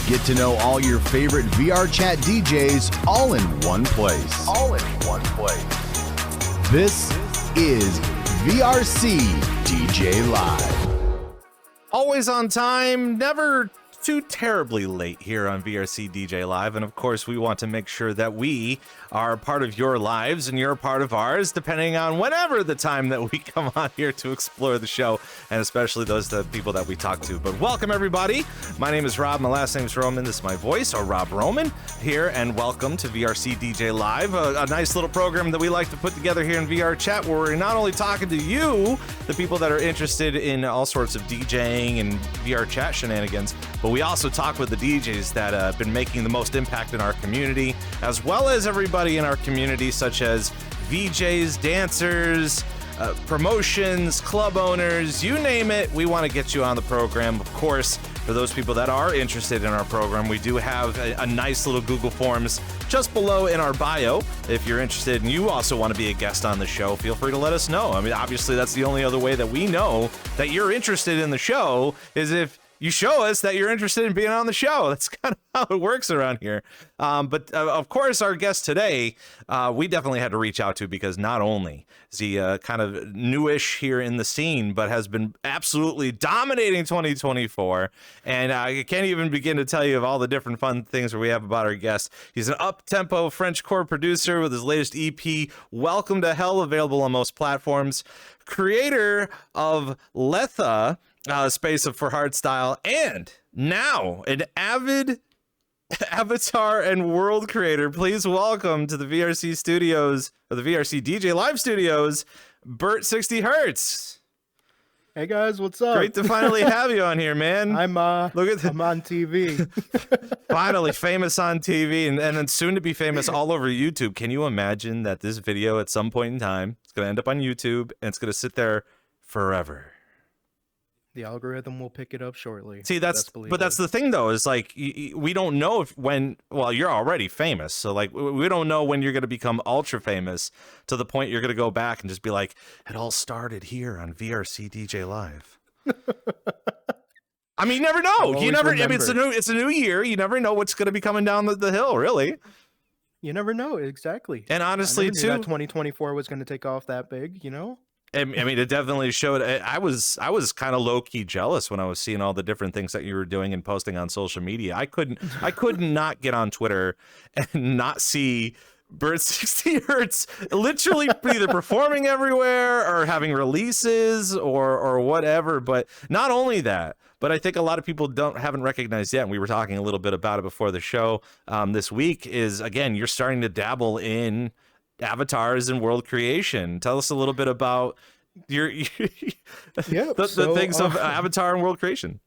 Get to know all your favorite VRChat DJs all in one place. This is VRC DJ Live. Always on time, never too terribly late here on VRC DJ Live. And of course, we want to make sure that we are a part of your lives and you're a part of ours, depending on whenever the time that we come on here to explore the show, and especially the people that we talk to. But welcome, everybody. My name is Rob. My last name is Roman. This is my voice, or Rob Roman, here, and welcome to VRC DJ Live, a nice little program that we like to put together here in VRChat, where we're not only talking to you, the people that are interested in all sorts of DJing and VRChat shenanigans, but we also talk with the DJs that have been making the most impact in our community, as well as everybody in our community, such as VJs, dancers, promotions, club owners, you name it. We want to get you on the program. Of course, for those people that are interested in our program, we do have a nice little Google Forms just below in our bio. If you're interested and you also want to be a guest on the show, feel free to let us know. I mean, obviously, that's the only other way that we know that you're interested in the show, is if you show us that you're interested in being on the show. That's kind of how it works around here. But of course, our guest today, we definitely had to reach out to, because not only is he kind of newish here in the scene, but has been absolutely dominating 2024. And I can't even begin to tell you of all the different fun things that we have about our guest. He's an up-tempo Frenchcore producer with his latest EP, Welcome to Hell, available on most platforms. Creator of LETHA, space of for hardstyle, and now an avid avatar and world creator. Please welcome to the VRC studios, or the VRC DJ Live studios, Bert60Hz. Hey guys, what's up? Great to finally have you on here, man. I'm on TV. Finally famous on TV, and then soon to be famous all over YouTube. Can you imagine that this video at some point in time is going to end up on YouTube and it's going to sit there forever? The algorithm will pick it up shortly. See, that's the thing, though, is like we don't know well, you're already famous, so like we don't know when you're going to become ultra famous to the point you're going to go back and just be like, it all started here on VRC DJ Live. I mean, you never know. You never. I mean, it's a new year. You never know what's going to be coming down the hill, really. You never know, exactly. And honestly, too, that 2024 was going to take off that big, you know. I mean, it definitely showed. I was kind of low key jealous when I was seeing all the different things that you were doing and posting on social media. I could not get on Twitter and not see Bert60Hz literally either performing everywhere or having releases or whatever. But not only that, but I think a lot of people haven't recognized yet, and we were talking a little bit about it before the show this week, is, again, you're starting to dabble in avatars and world creation. Tell us a little bit about the things of avatar and world creation.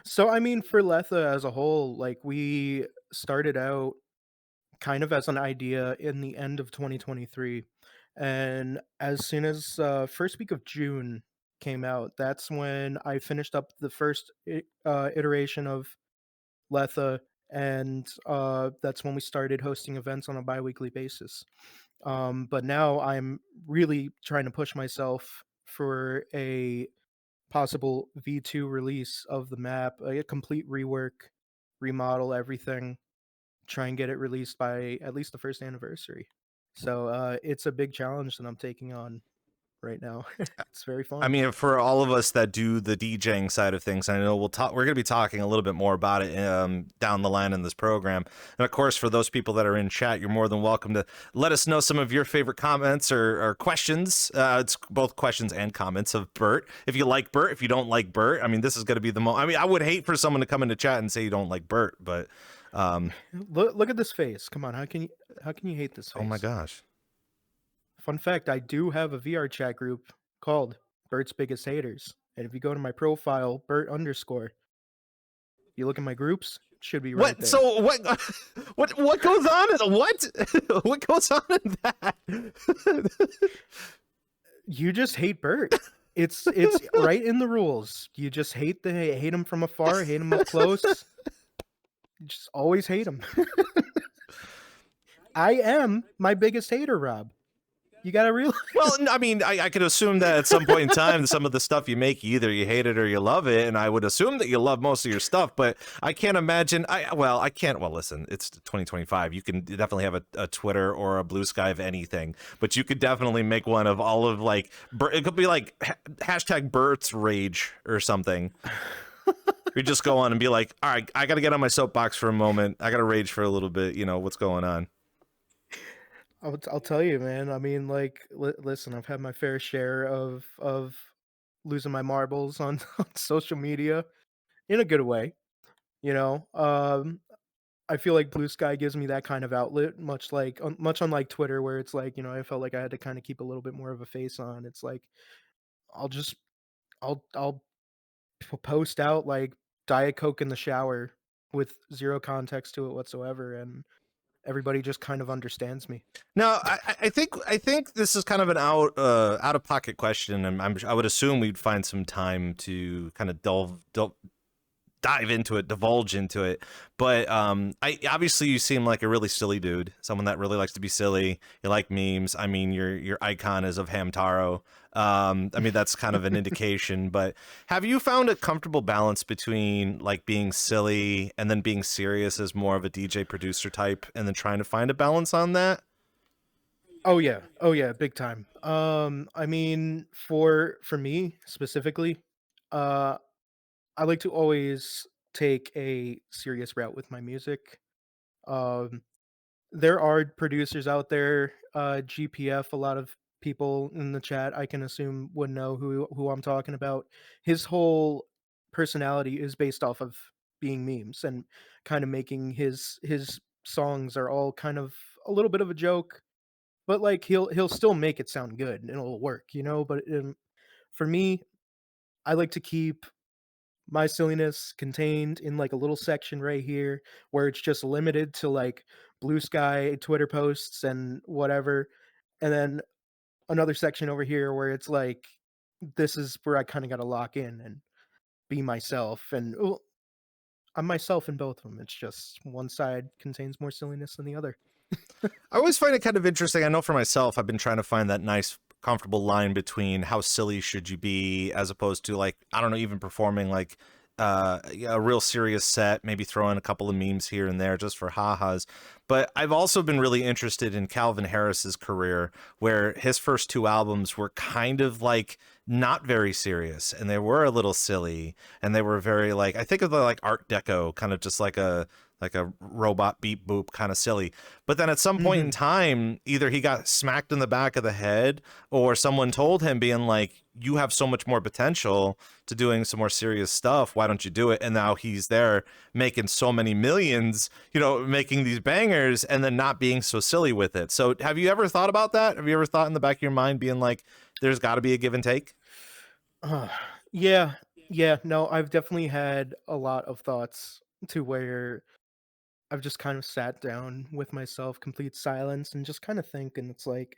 So, I mean, for LETHA as a whole, like, we started out kind of as an idea in the end of 2023. And as soon as first week of June came out, that's when I finished up the first iteration of LETHA. And that's when we started hosting events on a bi-weekly basis. But now I'm really trying to push myself for a possible V2 release of the map, a complete rework, remodel everything, try and get it released by at least the first anniversary. So it's a big challenge that I'm taking on right now. It's very fun. I mean, for all of us that do the DJing side of things, I know we're going to be talking a little bit more about it down the line in this program. And of course, for those people that are in chat, you're more than welcome to let us know some of your favorite comments or questions. It's both questions and comments of Bert. If you like Bert, if you don't like Bert, I mean, this is going to be the most. I mean, I would hate for someone to come into chat and say you don't like Bert, but look at this face. Come on, how can you hate this face? Oh my gosh. Fun fact, I do have a VRChat group called Bert's Biggest Haters. And if you go to my profile, Bert_, you look at my groups, it should be right there. So what goes on in what goes on in that? You just hate Bert. It's right in the rules. You just hate him from afar, hate him up close. You just always hate him. I am my biggest hater, Rob. You gotta realize. Well, I mean, I could assume that at some point in time, some of the stuff you make, either you hate it or you love it, and I would assume that you love most of your stuff. But I can't imagine. I can't. Well, listen, it's 2025. You can definitely have a Twitter or a Blue Sky of anything, but you could definitely make one of all of like. It could be like hashtag Bert's Rage or something. You just go on and be like, all right, I got to get on my soapbox for a moment. I got to rage for a little bit. You know what's going on. I'll tell you, man. I mean, like, listen, I've had my fair share of losing my marbles on, on social media in a good way. You know, I feel like Blue Sky gives me that kind of outlet, much unlike Twitter, where it's like, I felt like I had to kind of keep a little bit more of a face on. It's like I'll just I'll post out like Diet Coke in the shower with zero context to it whatsoever, and everybody just kind of understands me. No, I think this is kind of an out of pocket question, and I would assume we'd find some time to kind of dive into it, divulge into it. But I obviously you seem like a really silly dude, someone that really likes to be silly. You like memes. I mean, your icon is of Hamtaro. I mean, that's kind of an indication. But have you found a comfortable balance between like being silly and then being serious as more of a DJ producer type, and then trying to find a balance on that? Oh yeah, big time. I mean, for me specifically, uh, I like to always take a serious route with my music. Um, there are producers out there, GPF. A lot of people in the chat, I can assume, would know who I'm talking about. His whole personality is based off of being memes and kind of making his songs are all kind of a little bit of a joke, but like he'll still make it sound good and it'll work. But for me, I like to keep my silliness contained in like a little section right here where it's just limited to like Blue Sky Twitter posts and whatever, and then another section over here where it's like this is where I kind of got to lock in and be myself. And well, I'm myself in both of them. It's just one side contains more silliness than the other. I always find it kind of interesting. I know for myself, I've been trying to find that nice, comfortable line between how silly should you be as opposed to like, I don't know, even performing like a real serious set, maybe throwing a couple of memes here and there just for ha-has. But I've also been really interested in Calvin Harris's career, where his first two albums were kind of like not very serious, and they were a little silly, and they were very like, I think of the like Art Deco, kind of just like a robot beep boop kind of silly. But then at some point in time, either he got smacked in the back of the head or someone told him being like, you have so much more potential to doing some more serious stuff. Why don't you do it? And now he's there making so many millions, making these bangers and then not being so silly with it. So have you ever thought about that? Have you ever thought in the back of your mind being like, there's got to be a give and take? Yeah. No, I've definitely had a lot of thoughts to where I've just kind of sat down with myself, complete silence, and just kind of think, and it's like,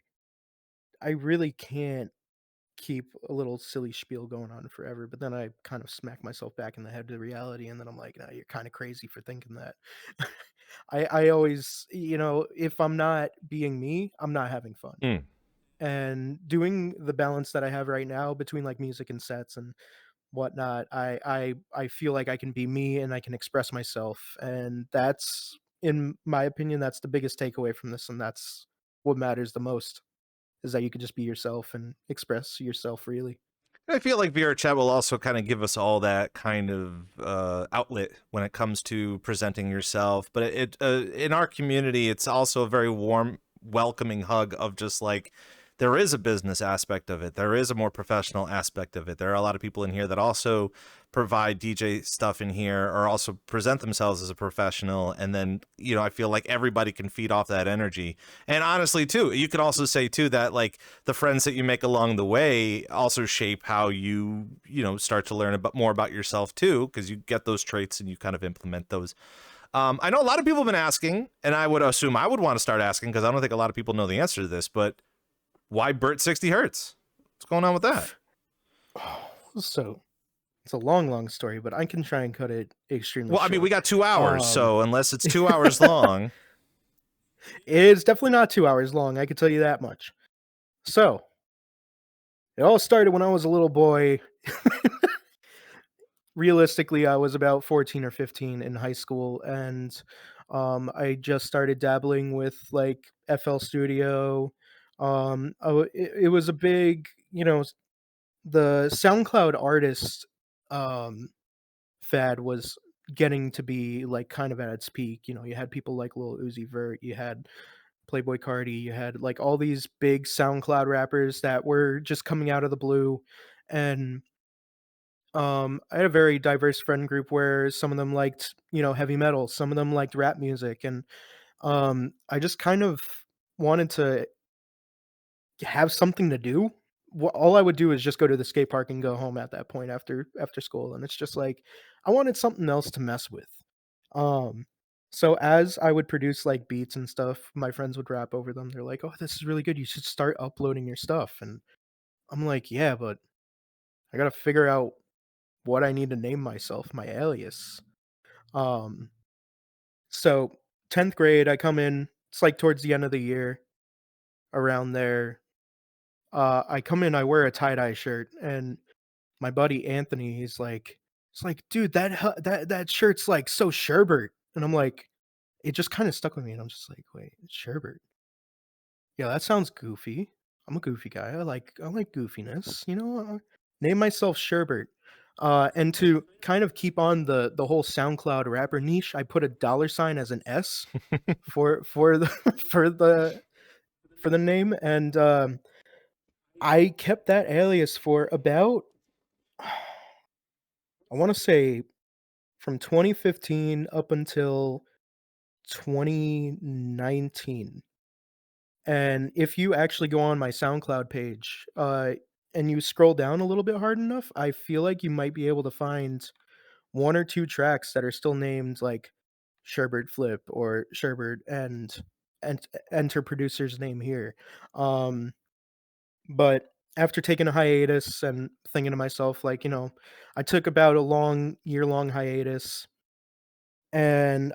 I really can't keep a little silly spiel going on forever. But then I kind of smack myself back in the head to reality, and then I'm like, no, you're kind of crazy for thinking that. I always, if I'm not being me, I'm not having fun. And doing the balance that I have right now between like music and sets and whatnot, I feel like I can be me and I can express myself, and that's, in my opinion, that's the biggest takeaway from this, and that's what matters the most, is that you can just be yourself and express yourself freely. I feel like VRChat will also kind of give us all that kind of outlet when it comes to presenting yourself. But in our community, it's also a very warm, welcoming hug of just like, there is a business aspect of it. There is a more professional aspect of it. There are a lot of people in here that also provide DJ stuff in here or also present themselves as a professional. And then, I feel like everybody can feed off that energy. And honestly, too, you could also say, too, that like the friends that you make along the way also shape how you, start to learn more about yourself, too, because you get those traits and you kind of implement those. I know a lot of people have been asking, and I would assume I would want to start asking because I don't think a lot of people know the answer to this, but why Bert60Hz? What's going on with that? So it's a long story, but I can try and cut it extremely well. short. I mean, we got 2 hours, so unless it's 2 hours long, it's definitely not 2 hours long. I can tell you that much. So it all started when I was a little boy. Realistically, I was about 14 or 15 in high school, and I just started dabbling with like FL Studio. It was a big, the SoundCloud artist um, fad was getting to be like kind of at its peak. You had people like Lil Uzi Vert, you had Playboy Cardi, you had like all these big SoundCloud rappers that were just coming out of the blue, and I had a very diverse friend group where some of them liked, heavy metal, some of them liked rap music, and I just kind of wanted to have something to do. All I would do is just go to the skate park and go home at that point after school, and it's just like I wanted something else to mess with. Um, so as I would produce like beats and stuff, my friends would rap over them. They're like, "Oh, this is really good. You should start uploading your stuff." And I'm like, "Yeah, but I gotta figure out what I need to name myself, my alias." Um, so 10th grade, I come in. It's like towards the end of the year, around there. I come in, I wear a tie-dye shirt, and my buddy Anthony, he's like, "Dude, that shirt's like so Sherbert." And I'm like, it just kind of stuck with me, and I'm just like, "Wait, Sherbert? Yeah, that sounds goofy. I'm a goofy guy. I like goofiness, name myself Sherbert." And to kind of keep on the whole SoundCloud rapper niche, I put a dollar sign as an S for the for the for the name, and I kept that alias for about I want to say from 2015 up until 2019. And if you actually go on my SoundCloud page, and you scroll down a little bit hard enough, I feel like you might be able to find one or two tracks that are still named like Sherbert Flip or Sherbert and enter producer's name here. Um, but after taking a hiatus and thinking to myself, like, I took about a long year-long hiatus, and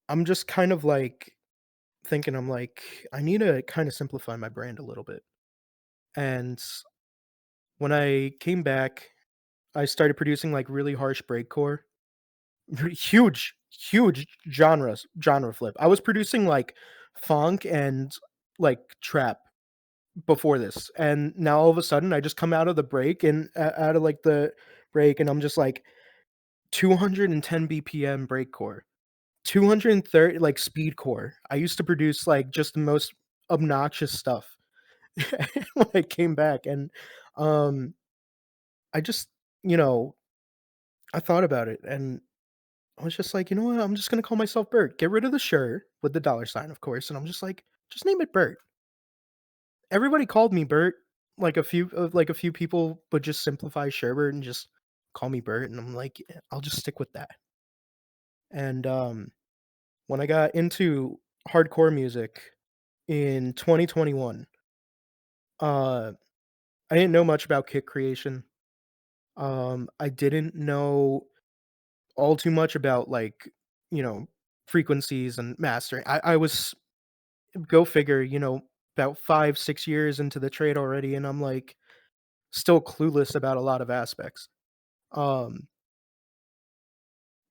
I'm just kind of like thinking, I'm like, I need to kind of simplify my brand a little bit. And when I came back, I started producing like really harsh breakcore, huge, huge genre flip. I was producing like funk and like trap before this, and now all of a sudden I just come out of the break and out of like the break, and I'm just like 210 BPM breakcore, 230 like speedcore. I used to produce like just the most obnoxious stuff when I came back, and um I just, you know, I thought about it, and I was just like, you know what? I'm just gonna call myself Bert. Get rid of the shirt with the dollar sign, of course, and I'm just like, just name it Bert. Everybody called me Bert. Like a few people would just simplify Sherbert and just call me Bert, and I'm like, "Yeah, I'll just stick with that." And when I got into hardcore music in 2021, uh, I didn't know much about kick creation. I didn't know all too much about like, you know, frequencies and mastering. I was, go figure, about 5, 6 years into the trade already, and I'm like still clueless about a lot of aspects. Um,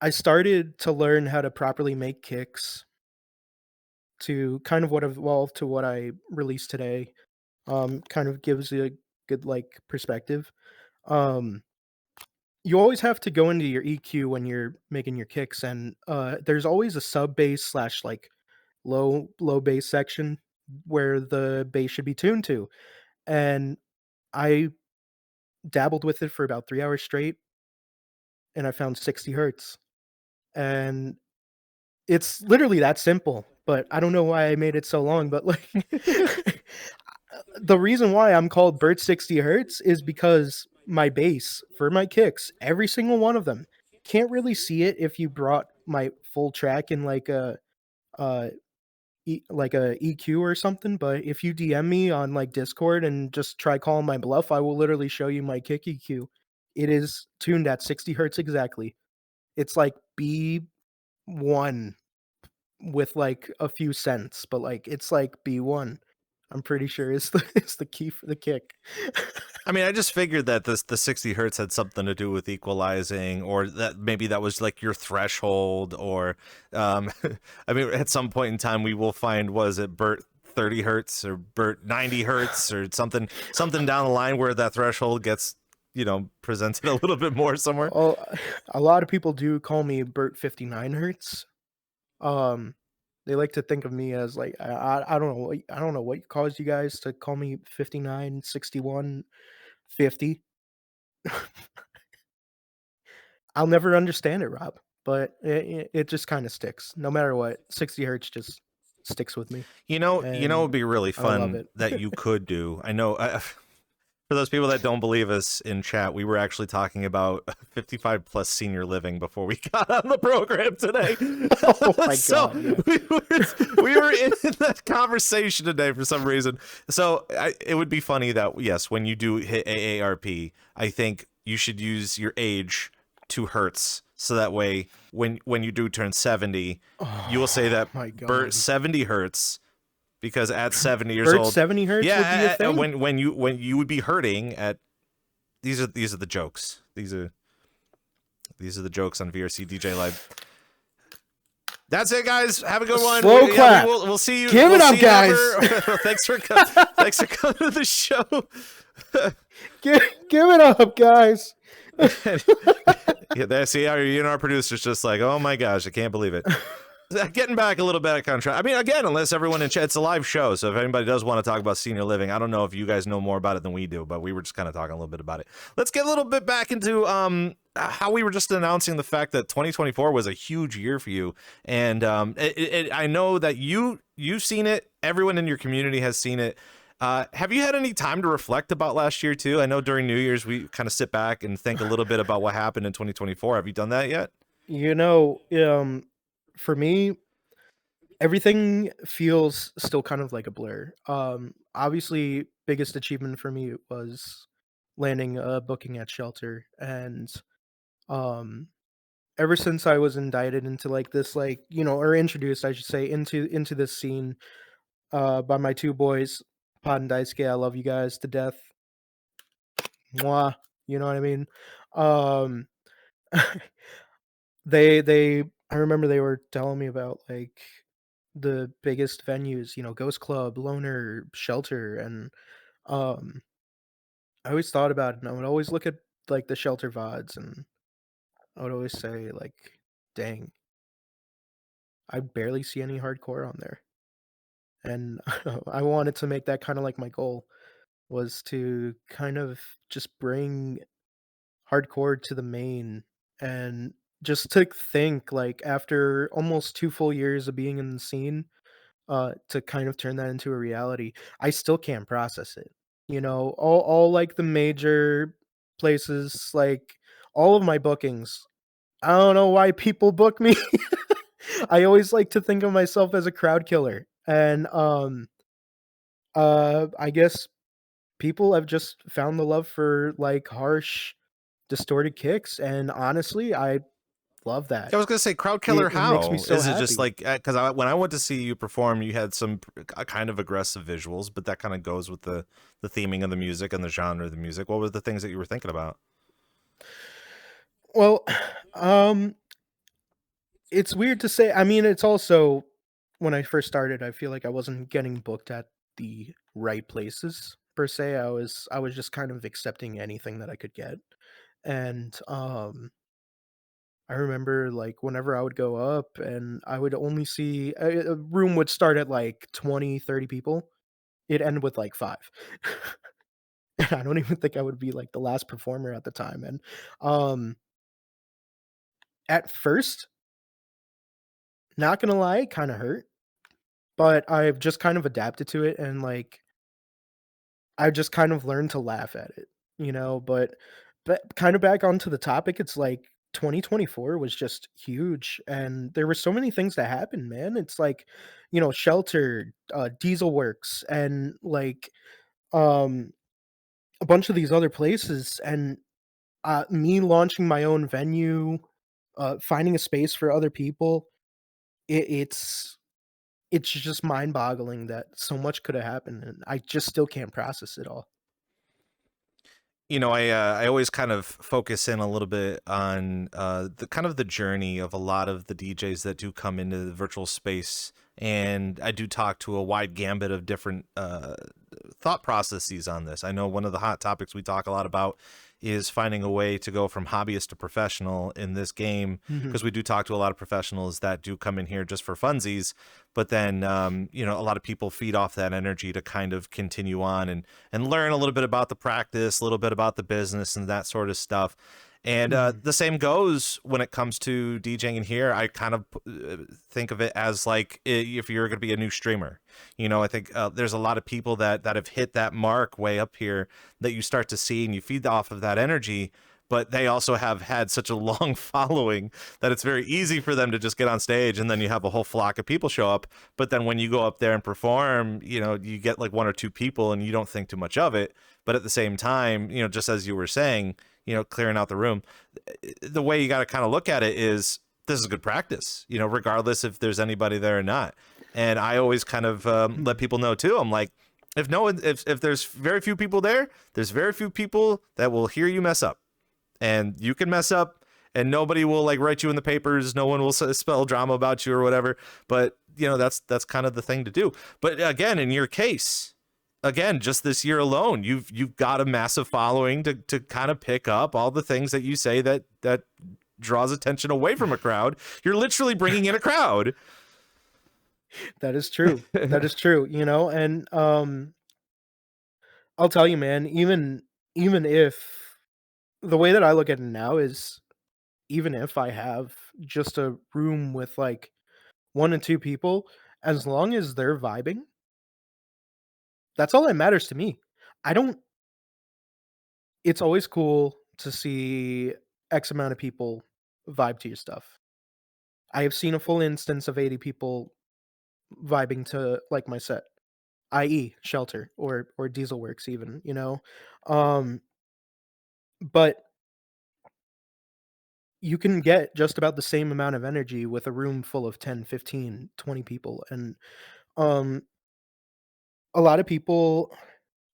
I started to learn how to properly make kicks to kind of what evolved to what I released today. Kind of gives you a good like perspective. Um, you always have to go into your EQ when you're making your kicks, and there's always a sub bass slash like low bass section where the bass should be tuned to. And I dabbled with it for about 3 hours straight, and I found 60 hertz. And it's literally that simple, but I don't know why I made it so long, but like the reason why I'm called Bert60Hz is because my bass for my kicks, every single one of them, can't really see it if you brought my full track in like uh like a EQ or something, but if you DM me on like Discord and just try calling my bluff, I will literally show you my kick EQ. It is tuned at 60 hertz exactly. It's like B1 with like a few cents, but like it's like B1. I'm pretty sure is the key for the kick. I mean, I just figured that the 60 hertz had something to do with equalizing, or that maybe that was like your threshold, or I mean, at some point in time we will find, was it Bert 30 hertz or Bert 90 hertz or something down the line where that threshold gets, presented a little bit more somewhere. Oh, a lot of people do call me Bert 59 Hertz. They like to think of me as like I don't know, I don't know what caused you guys to call me 59, 61, 50. I'll never understand it, Rob, but it just kind of sticks. No matter what, 60 hertz just sticks with me, You know, it and would be really I love fun it. that you could do. I know, for those people that don't believe us in chat, we were actually talking about 55 plus senior living before we got on the program today. Oh my So god! Yeah. we were in that conversation today for some reason. So it would be funny that, yes, when you do hit AARP, I think you should use your age to hertz. So that way, when you do turn 70, you will say that My god. Bert 70 hertz, because at 70 years Bert old, 70 hertz would be a thing? when you would be hurting at, these are the jokes. These are the jokes on VRC DJ Live. That's it, guys. Have a good one. Slow clap. We'll see you. Give it up, guys. Thanks for coming to the show. Give it up, guys. Yeah, see, our producer's just like, oh my gosh, I can't believe it. Getting back a little bit of contrast. I mean, again, unless everyone in chat, it's a live show, so if anybody does want to talk about senior living, I don't know if you guys know more about it than we do, but we were just kind of talking a little bit about it. Let's get a little bit back into how we were just announcing the fact that 2024 was a huge year for you, and I know that you've seen it. Everyone in your community has seen it. Have you had any time to reflect about last year too? I know during New Year's we kind of sit back and think a little bit about what happened in 2024. Have you done that yet? For me, everything feels still kind of like a blur. Obviously, biggest achievement for me was landing a booking at Shelter, and um, ever since I was indicted into like this, like or introduced, I should say, into this scene, by my two boys, Pod and Daisuke. I love you guys to death. Mwah. You know what I mean? Um, they I remember they were telling me about like the biggest venues, Ghost Club, Loner, Shelter, and um I always thought about it, and I would always look at like the Shelter VODs, and I would always say like, dang, I barely see any hardcore on there. And I wanted to make that kind of like my goal, was to kind of just bring hardcore to the main, and just to think like after almost 2 full years of being in the scene, to kind of turn that into a reality. I still can't process it. All like the major places, like all of my bookings. I don't know why people book me. I always like to think of myself as a crowd killer. And I guess people have just found the love for like harsh, distorted kicks, and honestly, I love that. I was gonna say, crowd killer. It makes How me so is it? happy. Just like, because when I went to see you perform, you had some kind of aggressive visuals, but that kind of goes with the theming of the music and the genre of the music. What were the things that you were thinking about? Well, it's weird to say. I mean, it's also, when I first started, I feel like I wasn't getting booked at the right places per se. I was just kind of accepting anything that I could get. And I remember like whenever I would go up and I would only see a room would start at like 20, 30 people. It'd end with like 5. And I don't even think I would be like the last performer at the time. And um at first, not gonna lie, it kind of hurt, but I've just kind of adapted to it, and like I've just kind of learned to laugh at it. But kind of back onto the topic, it's like 2024 was just huge, and there were so many things that happened, man. It's like, Shelter, Diesel Works, and like um a bunch of these other places, and me launching my own venue, finding a space for other people. It's it's just mind-boggling that so much could have happened, and I just still can't process it all. I always kind of focus in a little bit on the kind of the journey of a lot of the DJs that do come into the virtual space, and I do talk to a wide gambit of different thought processes on this. I know one of the hot topics we talk a lot about is finding a way to go from hobbyist to professional in this game, Mhm. because we do talk to a lot of professionals that do come in here just for funsies, but then a lot of people feed off that energy to kind of continue on and learn a little bit about the practice, a little bit about the business and that sort of stuff. And Mhm. the same goes when it comes to DJing in here. I kind of think of it as like if you're going to be a new streamer. I think there's a lot of people that have hit that mark way up here that you start to see, and you feed off of that energy. But they also have had such a long following that it's very easy for them to just get on stage, and then you have a whole flock of people show up. But then when you go up there and perform, you get like one or two people and you don't think too much of it. But at the same time, just as you were saying, clearing out the room, the way you got to kind of look at it is this is good practice, regardless if there's anybody there or not. And I always kind of let Mhm. people know too. I'm like, if no one, if there's very few people there, there's very few people that will hear you mess up, and you can mess up, and nobody will like write you in the papers. No one will spell drama about you or whatever. But that's kind of the thing to do. But again, in your case, again, just this year alone, you've got a massive following to kind of pick up all the things that you say that draws attention away from a crowd. You're literally bringing in a crowd. That is true. That is true, and, I'll tell you, man, even if the way that I look at it now is even if I have just a room with, like, 1 and 2 people, as long as they're vibing, that's all that matters to me. I don't It's always cool to see X amount of people vibe to your stuff. I have seen a full instance of 80 people vibing to, like, my set, i.e. Shelter or Dieselworks even, Um, but you can get just about the same amount of energy with a room full of 10, 15, 20 people, and, um, a lot of people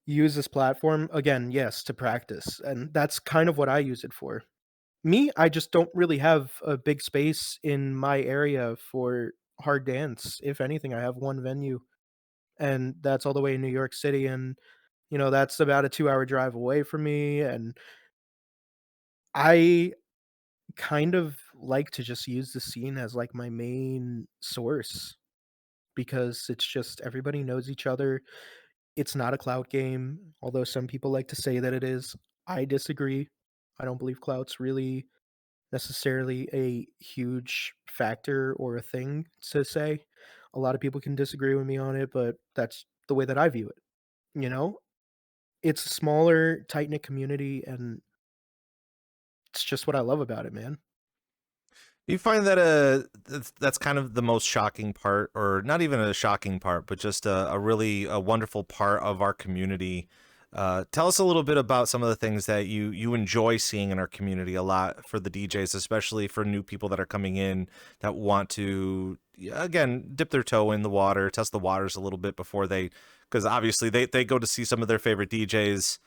use this platform, again, yes, to practice, and that's kind of what I use it for. Me, I just don't really have a big space in my area for hard dance. If anything, I have 1 venue, and that's all the way in New York City, and, that's about a 2-hour drive away from me, and I kind of like to just use the scene as, like, my main source because it's just everybody knows each other. It's not a clout game, although some people like to say that it is. I disagree. I don't believe clout's really necessarily a huge factor or a thing to say. A lot of people can disagree with me on it, but that's the way that I view it, you know? It's a smaller, tight-knit community, and it's just what I love about it, man. You find that that's kind of the most shocking part, or not even a shocking part, but just a really a wonderful part of our community. Tell us a little bit about some of the things that you enjoy seeing in our community a lot for the DJs, especially for new people that are coming in that want to, yeah, again, dip their toe in the water, test the waters a little bit before they, because obviously they go to see some of their favorite DJs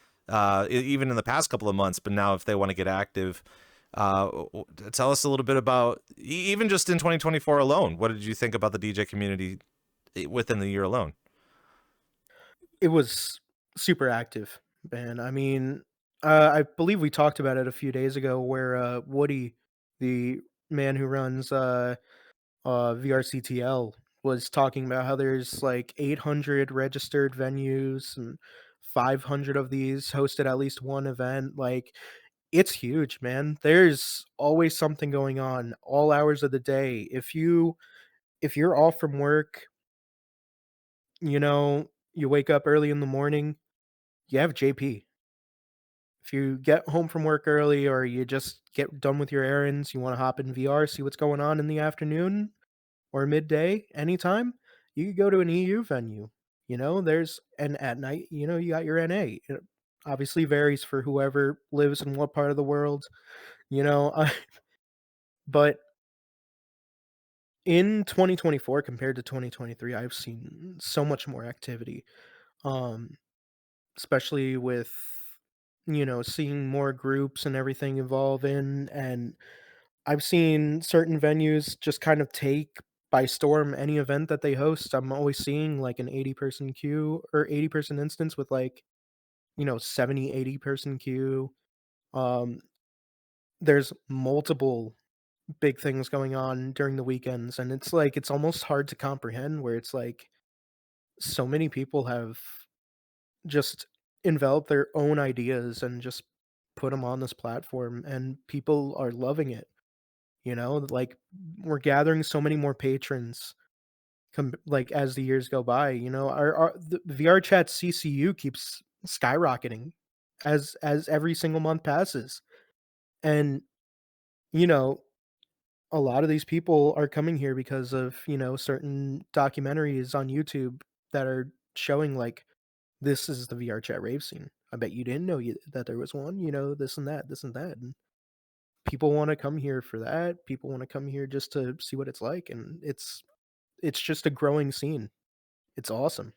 even in the past couple of months, but now if they want to get active, tell us a little bit about even just in 2024 alone. What did you think about the DJ community within the year alone? It was super active, man. I mean, I believe we talked about it a few days ago where, Woody, the man who runs, VRCTL, was talking about how there's, like, 800 registered venues and 500 of these hosted at least 1 event, like, it's huge, man. There's always something going on all hours of the day. If you're off from work, you wake up early in the morning, you have JP. If you get home from work early or you just get done with your errands, you wanna hop in VR, see what's going on in the afternoon or midday, anytime, you could go to an EU venue. There's and at night, you got your NA. It obviously varies for whoever lives in what part of the world, you know, but in 2024 compared to 2023, I've seen so much more activity. Um, especially with seeing more groups and everything involve in, and I've seen certain venues just kind of take by storm any event that they host. I'm always seeing like an 80-person queue or 80-person instance with like 70, 80-person queue. um there's multiple big things going on during the weekends, and it's like it's almost hard to comprehend, where it's like so many people have just enveloped their own ideas and just put them on this platform, and people are loving it. Like, we're gathering so many more patrons like as the years go by. Our the VRChat CCU keeps skyrocketing as every single month passes. And you know a lot of these people are coming here because of certain documentaries on YouTube that are showing like, this is the VRChat rave scene. I bet you didn't know that there was one. This and that, this and that. And people want to come here for that. People want to come here just to see what it's like, and it's just a growing scene. It's awesome.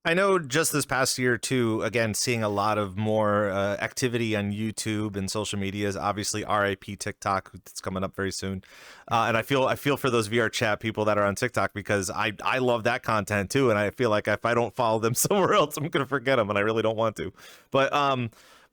I know just this past year too, again, seeing a lot of more activity on YouTube and social medias. Obviously, RIP TikTok, it's coming up very soon, and I feel for those VRChat people that are on TikTok, because I love that content too, and I feel like if I don't follow them somewhere else, I'm gonna forget them, and I really don't want to.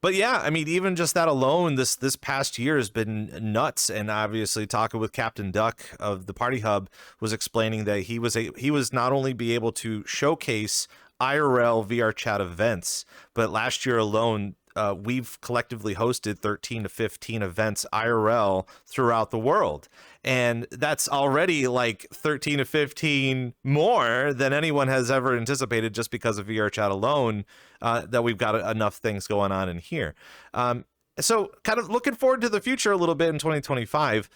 But yeah, I mean, even just that alone, this past year has been nuts. And obviously, talking with Captain Duck of the Party Hub was explaining that he was not only be able to showcase IRL VRChat events, but last year alone, we've collectively hosted 13 to 15 events IRL throughout the world. And that's already like 13 to 15 more than anyone has ever anticipated, just because of VRChat alone, that we've got enough things going on in here. So kind of looking forward to the future a little bit in 2025.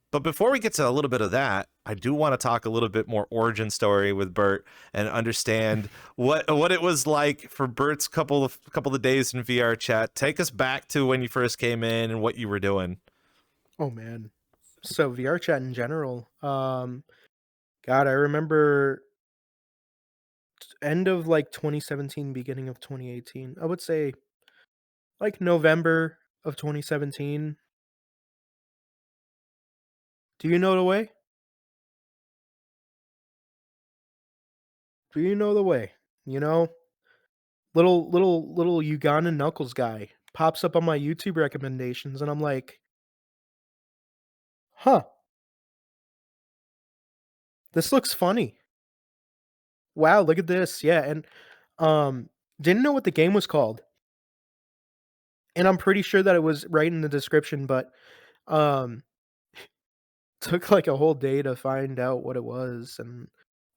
But before we get to a little bit of that, I do want to talk a little bit more origin story with Bert and understand what it was like for Bert's couple of days in VRChat. Take us back to when you first came in and what you were doing. Oh man. So VRChat in general, God, I remember end of like 2017, beginning of 2018. I would say like November of 2017. Do you know the way? Do you know the way? You know, little Ugandan Knuckles guy pops up on my YouTube recommendations, and I'm like, huh, this looks funny. Wow, look at this. Yeah, and um didn't know what the game was called. And I'm pretty sure that it was right in the description, but um took like a whole day to find out what it was, and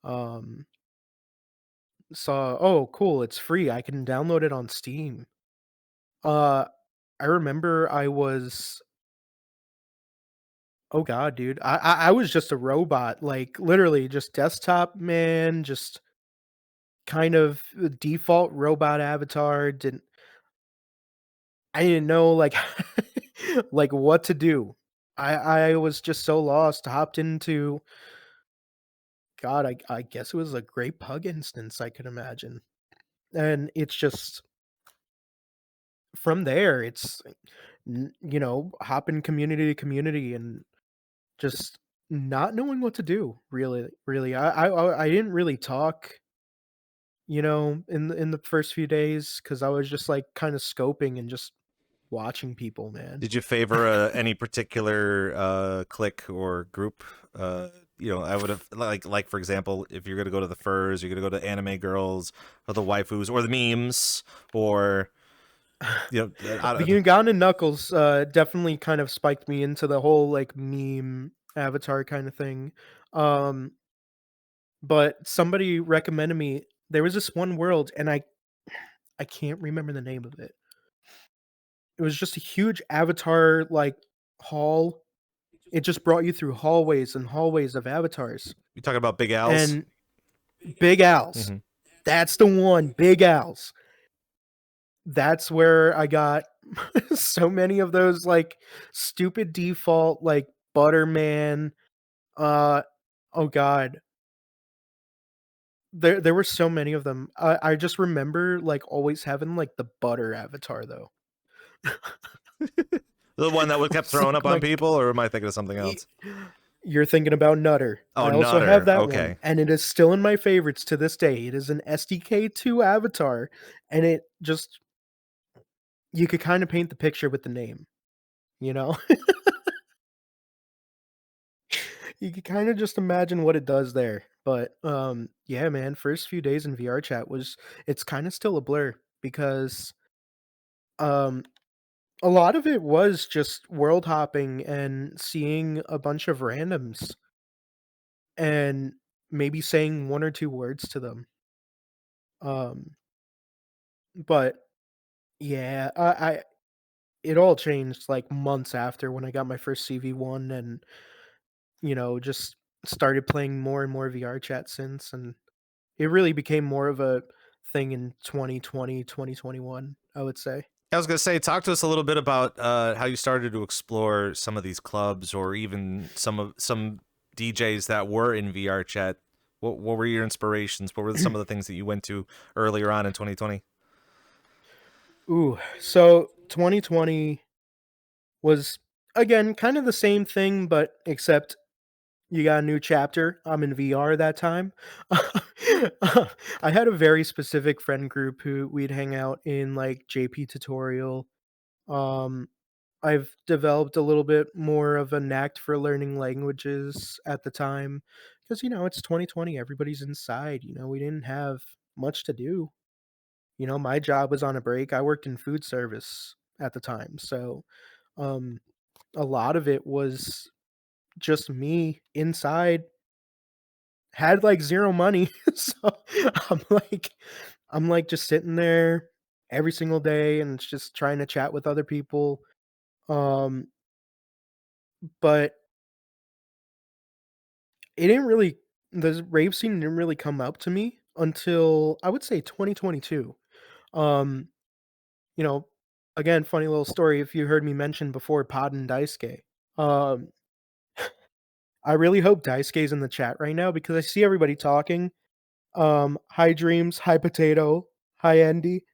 um saw, oh cool, it's free. I can download it on Steam. Uh I remember I was, oh god, dude. I was just a robot, like literally just desktop man, just kind of default robot avatar. I didn't know like like what to do. I was just so lost. Hopped into, God, I guess it was a Great Pug instance, I could imagine. And it's just from there, it's hopping community to community and just not knowing what to do. Really, really, I didn't really talk, in the first few days, because I was just like kind of scoping and just watching people, man. Did you favor any particular clique or group? I would have like for example, if you're gonna go to the furs, you're gonna go to anime girls or the waifus or the memes, or The Ugandan Knuckles definitely kind of spiked me into the whole like meme avatar kind of thing. Um, but somebody recommended me, there was this one world, and I can't remember the name of it. It was just a huge avatar like hall. It just brought you through hallways and hallways of avatars. you talking about Big Al's? And Big Al's. Mhm. That's the one, Big Al's. That's where I got so many of those like stupid default like Butterman, Uh, oh god. There were so many of them. I just remember, like, always having, like, the butter avatar, though. The one that was kept It's throwing like up on people, or am I thinking of something y else? you're thinking about Nutter. Oh, I also have Nutter. that one, Okay. and it is still in my favorites to this day. It is an SDK2 avatar, and it just you could kinda paint the picture with the name, you know? You could kinda just imagine what it does there, but, yeah, man, first few days in VRChat was it's kinda still a blur because, um a lot of it was just world hopping and seeing a bunch of randoms and maybe saying 1 or 2 words to them. Um, but yeah, I it all changed, like, months after when I got my first CV1 and, just started playing more and more VR chat since, and it really became more of a thing in 2020, 2021, I would say. I was gonna say, talk to us a little bit about how you started to explore some of these clubs, or even some DJs that were in VR chat. What were your inspirations? What were some of the things that you went to earlier on in 2020? Ooh, so 2020 was, again, kind of the same thing, but except you got a new chapter. I'm in VR that time. I had a very specific friend group who we'd hang out in, like, JP Tutorial. Um, I've developed a little bit more of a knack for learning languages at the time because, it's 2020. Everybody's inside. We didn't have much to do. My job was on a break. I worked in food service at the time. So, um, a lot of it was just me inside, had, like, 0 money, so I'm like I'm, like, just sitting there every single day and just trying to chat with other people, um, but it didn't really the rave scene didn't really come up to me until, I would say, 2022. Um, you know, again, funny little story, if you heard me mention before Pod and Daisuke. Um, I really hope Daisuke's in the chat right now because I see everybody talking. Hi Dreams, hi Potato, hi Andy,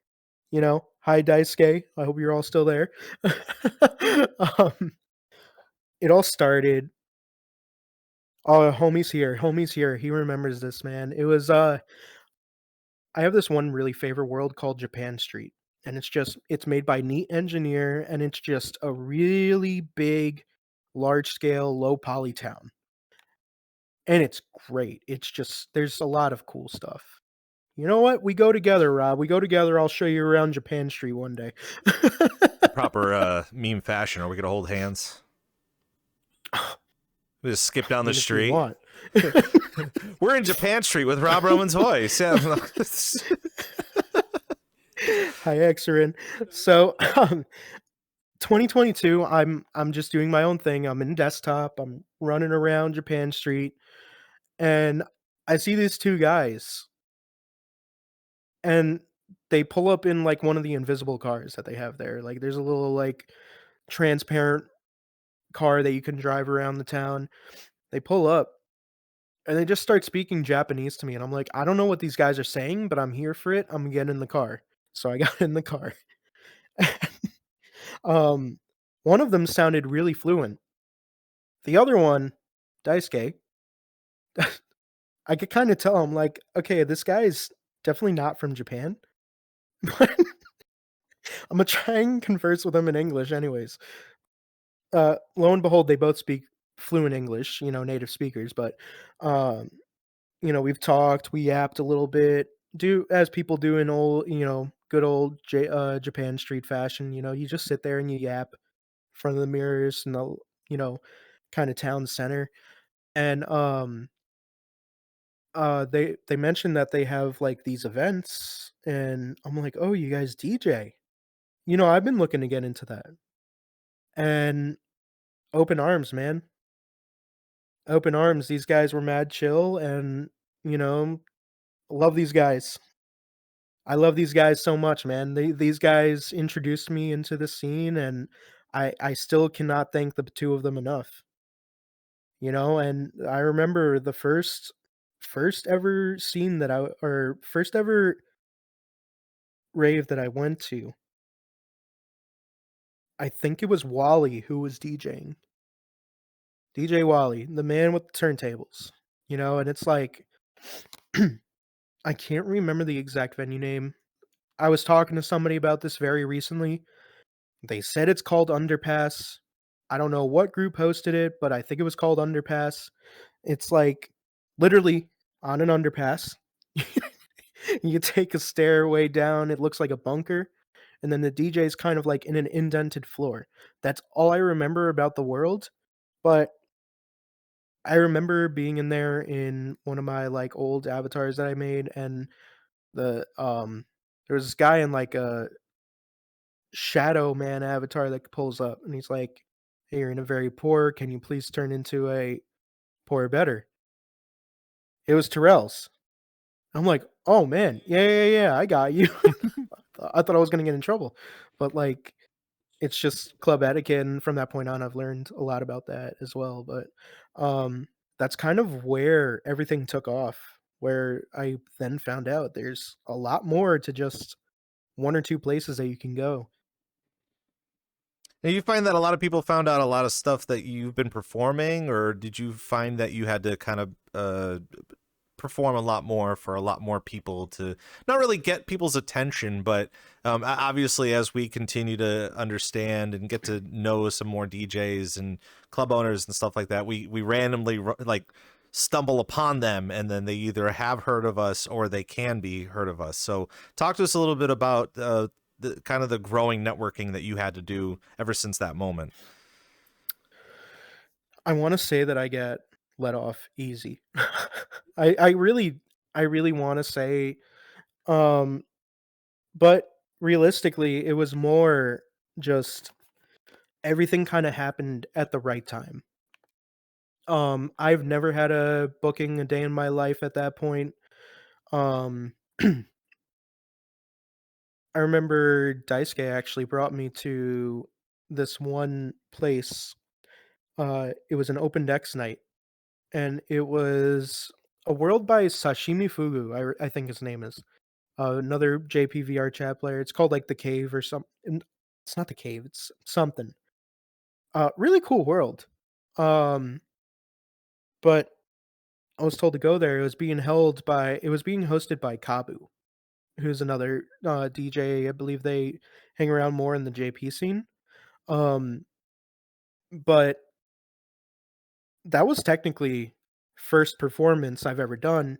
hi Daisuke. I hope you're all still there. um, it all started. Oh, homie's here. Homie's here. He remembers this, man. It was I have this one really favorite world called Japan Street. And it's made by Neat Engineer, and it's just a really big, large scale, low poly town. And it's great. It's just there's a lot of cool stuff. You know what? We go together, Rob. We go together. I'll show you around Japan Street one day. The proper meme fashion, or we could hold hands. We just skip down I the mean, if you street. want. We're in Japan Street with Rob Roman's voice. Yeah. Hi, Xerin. So, 2022, I'm just doing my own thing. I'm in desktop. I'm running around Japan Street, and I see these 2 guys, and they pull up in, like, one of the invisible cars that they have there. Like, there's a little, like, transparent car that you can drive around the town. They pull up, and they just start speaking Japanese to me, and I'm like, "I don't know what these guys are saying, but I'm here for it. I'm getting in the car." So I got in the car. Um, one of them sounded really fluent. The other one, Daisuke, I could kinda tell, I'm like, "Okay, this guy's definitely not from Japan." But Imma try and converse with him in English anyways. Lo and behold, they both speak fluent English, native speakers, but, um, we've talked, we yapped a little bit, do as people do in good old Japan street fashion. You just sit there and you yap in front of the mirrors in the, you know, kinda town center, and, they mentioned that they have, like, these events, and I'm like, "Oh, you guys DJ?" I've been looking to get into that, and open arms, man. Open arms. These guys were mad chill, and, you know, love these guys. I love these guys so much, man. These guys introduced me into the scene, and I still cannot thank the 2 of them enough. you know. And I remember the first ever scene that or first ever rave that I went to. I think it was Wally who was DJing. DJ Wally, the man with the turntables, you know. And it's like I can't remember the exact venue name. I was talking to somebody about this very recently. They said it's called Underpass. I don't know what group hosted it, but I think it was called Underpass. It's like literally on an underpass. You take a stairway down, it looks like a bunker, and then the DJ is kind of like in an indented floor. That's all I remember about the world, but I remember being in there in one of my like old avatars that I made, and there was this guy in like a shadow man avatar that pulls up, and he's like, "Hey, you're in a very poor. Can you please turn into a poor better?" It was Terrell's. I'm like, "Oh man, yeah, I got you." I thought I was gonna get in trouble, but like, it's just club etiquette, and from that point on, I've learned a lot about that as well. But that's kind of where everything took off. Where I then found out there's a lot more to just one or two places that you can go. Now, you find that a lot of people found out a lot of stuff that you've been performing, or did you find that you had to kind of perform a lot more for a lot more people to not really get people's attention, but obviously as we continue to understand and get to know some more DJs and club owners and stuff like that, we randomly like stumble upon them, and then they either have heard of us or they can be heard of us. So talk to us a little bit about the kind of the growing networking that you had to do ever since that moment. I want to say that I get let off easy. I really want to say, um, but realistically, it was more just everything kind of happened at the right time. I've never had a booking a day in my life at that point. Um, I remember Daisuke actually brought me to this one place. It was an open decks night, and it was a world by Sashimi Fugu. I think his name is another JPVR chat player. It's called like the Cave or something. It's not the Cave. It's something. Really cool world. Um, but I was told to go there. It was being hosted by Kabu, who's another DJ. I believe they hang around more in the JP scene. Um, but that was technically first performance I've ever done.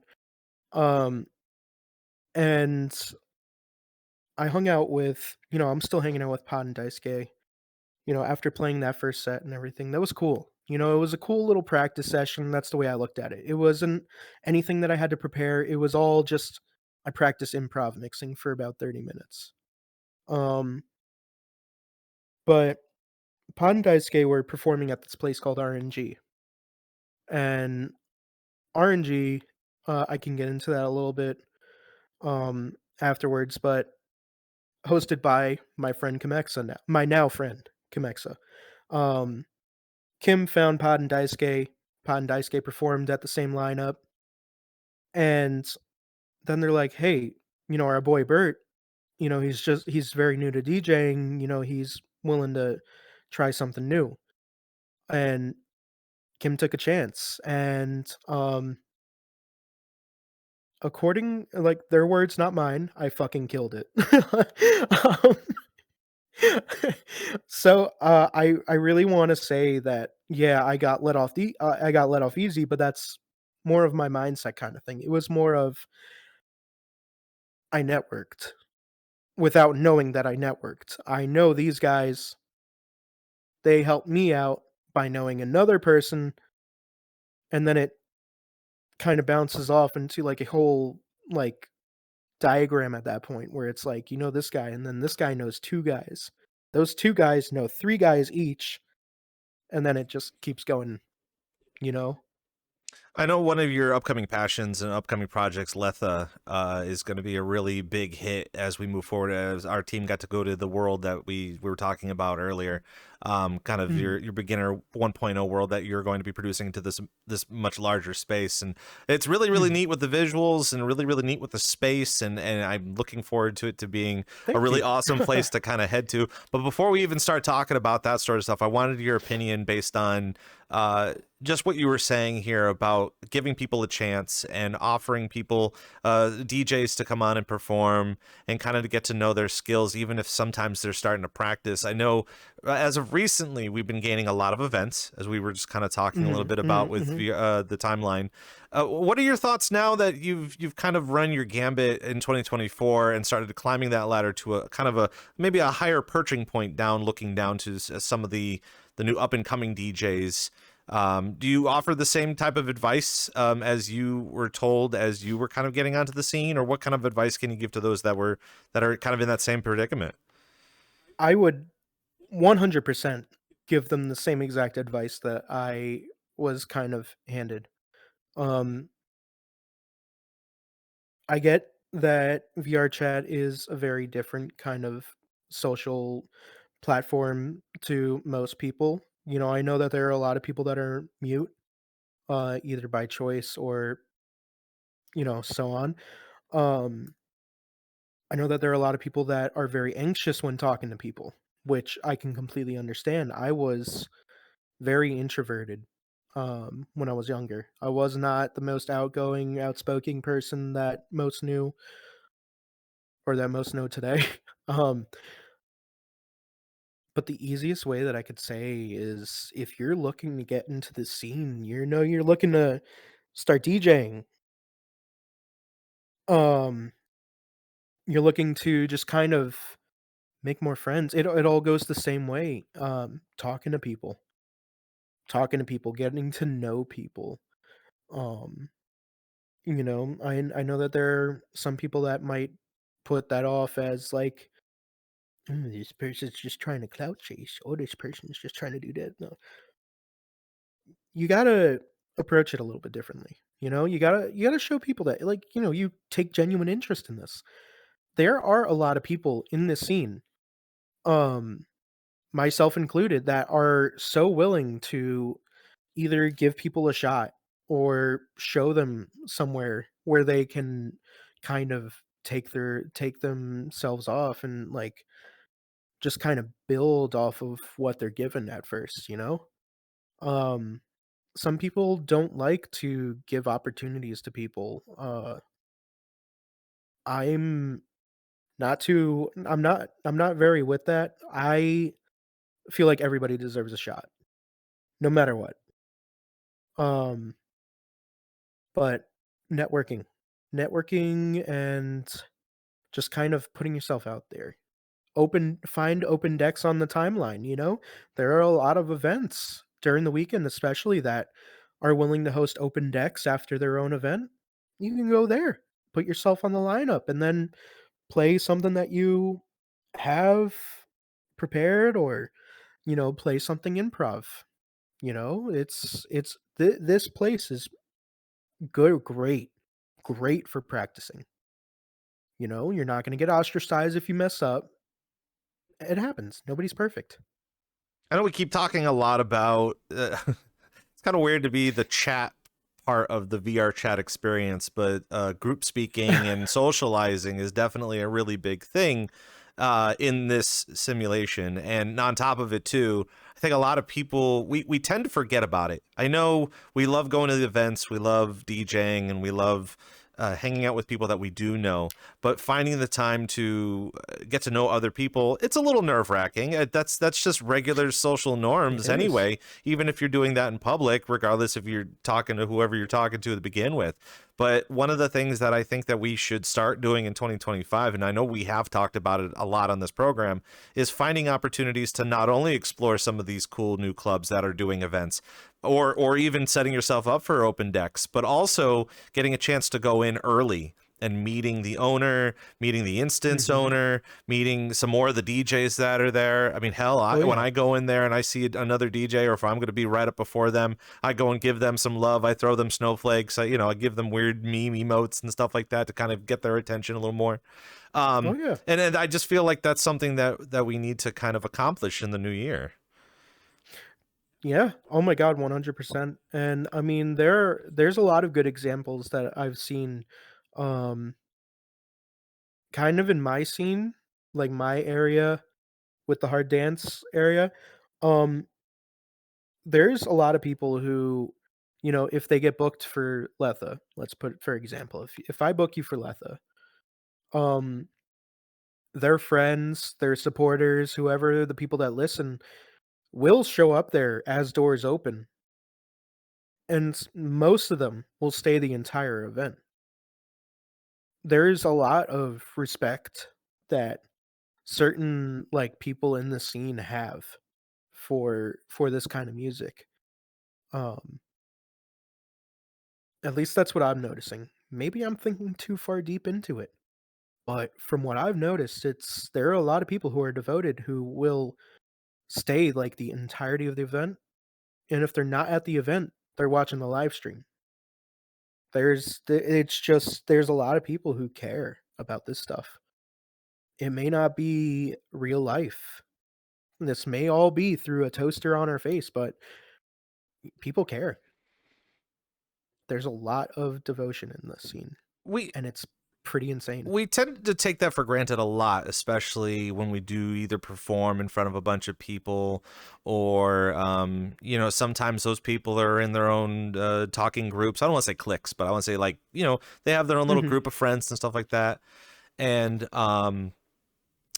Um, and I hung out with, I'm still hanging out with Pod and Daisuke, after playing that first set and everything. That was cool. It was a cool little practice session. That's the way I looked at it. It wasn't anything that I had to prepare. It was all just I practiced improv mixing for about 30 minutes. Um, but Pod and Daisuke were performing at this place called RNG. And RNG, I can get into that a little bit afterwards, but hosted by my friend Kimexa now, my now friend Kimexa. Um, Kim found Pod and Daisuke. Pod and Daisuke performed at the same lineup, and then they're like, "Hey, our boy Bert, he's very new to DJing. He's willing to try something new." And Kim took a chance, and according like their words, not mine, I fucking killed it. um, So, I really wanna say that, yeah, I got let off easy, but that's more of my mindset kinda thing. It was more of I networked without knowing that I networked. I know these guys, they helped me out by knowing another person, and then it kinda bounces off into, like, a whole, like, diagram at that point where it's like, you know this guy, and then this guy knows 2 guys. Those 2 guys know 3 guys each, and then it just keeps going, you know? I know one of your upcoming passions and upcoming projects, LETHA, is going to be a really big hit as we move forward. As our team got to go to the world that we were talking about earlier, kind of Mhm. your beginner 1.0 world that you're going to be producing into this much larger space. And it's really Mhm. neat with the visuals and really neat with the space, and I'm looking forward to it to being a Thank really you. awesome place to kind of head to. But before we even start talking about that sort of stuff, I wanted your opinion based on just what you were saying here about giving people a chance and offering people DJs to come on and perform and kind of to get to know their skills, even if sometimes they're starting to practice. I know as of recently, we've been gaining a lot of events, as we were just kind of talking a little Mhm. bit about Mhm. with Mhm. the timeline. What are your thoughts now that you've kind of run your gambit in 2024 and started climbing that ladder to a kind of a maybe a higher perching point down, looking down to some of the new up and coming DJs? Do you offer the same type of advice as you were told as you were kind of getting onto the scene, or what kind of advice can you give to those that are kind of in that same predicament? I would 100% give them the same exact advice that I was kind of handed. Um, I get that VR chat is a very different kind of social platform to most people. You know, I know that there are a lot of people that are mute, either by choice or, so on. Um, I know that there are a lot of people that are very anxious when talking to people, which I can completely understand. I was very introverted when I was younger. I was not the most outgoing, outspoken person that most knew or that most know today. um, but the easiest way that I could say is if you're looking to get into the scene, you're looking to start DJing, um, you're looking to just kind of make more friends. It all goes the same way. Talking to people, getting to know people. Um, I know that there are some people that might put that off as like, this person's just trying to clout chase, or this person's just trying to do that. No, you gotta approach it a little bit differently. You gotta show people that, like, you take genuine interest in this. There are a lot of people in this scene, um, myself included, that are so willing to either give people a shot or show them somewhere where they can kind of take themselves off and, like, just kind of build off of what they're given at first, you know? Um, some people don't like to give opportunities to people. I'm I'm not very with that. I feel like everybody deserves a shot, no matter what. Um, but networking. Networking and just kind of putting yourself out there. Find open decks on the timeline, you know? There are a lot of events during the weekend, especially, that are willing to host open decks after their own event. You can go there, put yourself on the lineup, and then play something that you have prepared, or, play something improv. This place is good, great for practicing. You're not going to get ostracized if you mess up. It happens. Nobody's perfect. I know we keep talking a lot about it's kind of weird to be the chat part of the VR chat experience, but group speaking and socializing is definitely a really big thing in this simulation. And on top of it, too, I think a lot of people, we tend to forget about it. I know we love going to the events, we love DJing, and we love hanging out with people that we do know, but finding the time to get to know other people, it's a little nerve-wracking. That's just regular social It norms is. anyway, even if you're doing that in public, regardless if you're talking to whoever you're talking to begin with. But one of the things that I think that we should start doing in 2025, and I know we have talked about it a lot on this program, is finding opportunities to not only explore some of these cool new clubs that are doing events, or even setting yourself up for open decks, but also getting a chance to go in early and meeting the owner, meeting the instance Mhm. owner, meeting some more of the DJs that are there. I mean, hell, Oh, when yeah. I go in there and I see another DJ, or if I'm going to be right up before them, I go and give them some love. I throw them snowflakes. I give them weird meme emotes and stuff like that to kind of get their attention a little more. Oh, yeah. And I just feel like that's something that we need to kind of accomplish in the new year. Yeah. Oh my God, 100%. And I mean, there's a lot of good examples that I've seen, um, kind of in my scene, like my area with the hard dance area. Um, there's a lot of people who, if they get booked for Letha, let's put for example, if I book you for Letha, um, their friends, their supporters, whoever the people that listen will show up there as doors open, and most of them will stay the entire event. There's a lot of respect that certain like people in the scene have for this kind of music. Um, at least that's what I'm noticing. Maybe I'm thinking too far deep into it, but from what I've noticed, there are a lot of people who are devoted who will stay like the entirety of the event, and if they're not at the event, they're watching the live stream. It's just there's a lot of people who care about this stuff. It may not be real life. This may all be through a toaster on our face, but people care. There's a lot of devotion in this scene, We and it's pretty insane. we tend to take that for granted a lot, especially when we do either perform in front of a bunch of people or, sometimes those people are in their own talking groups. I don't want to say cliques, but I want to say like, they have their own little Mhm. group of friends and stuff like that. And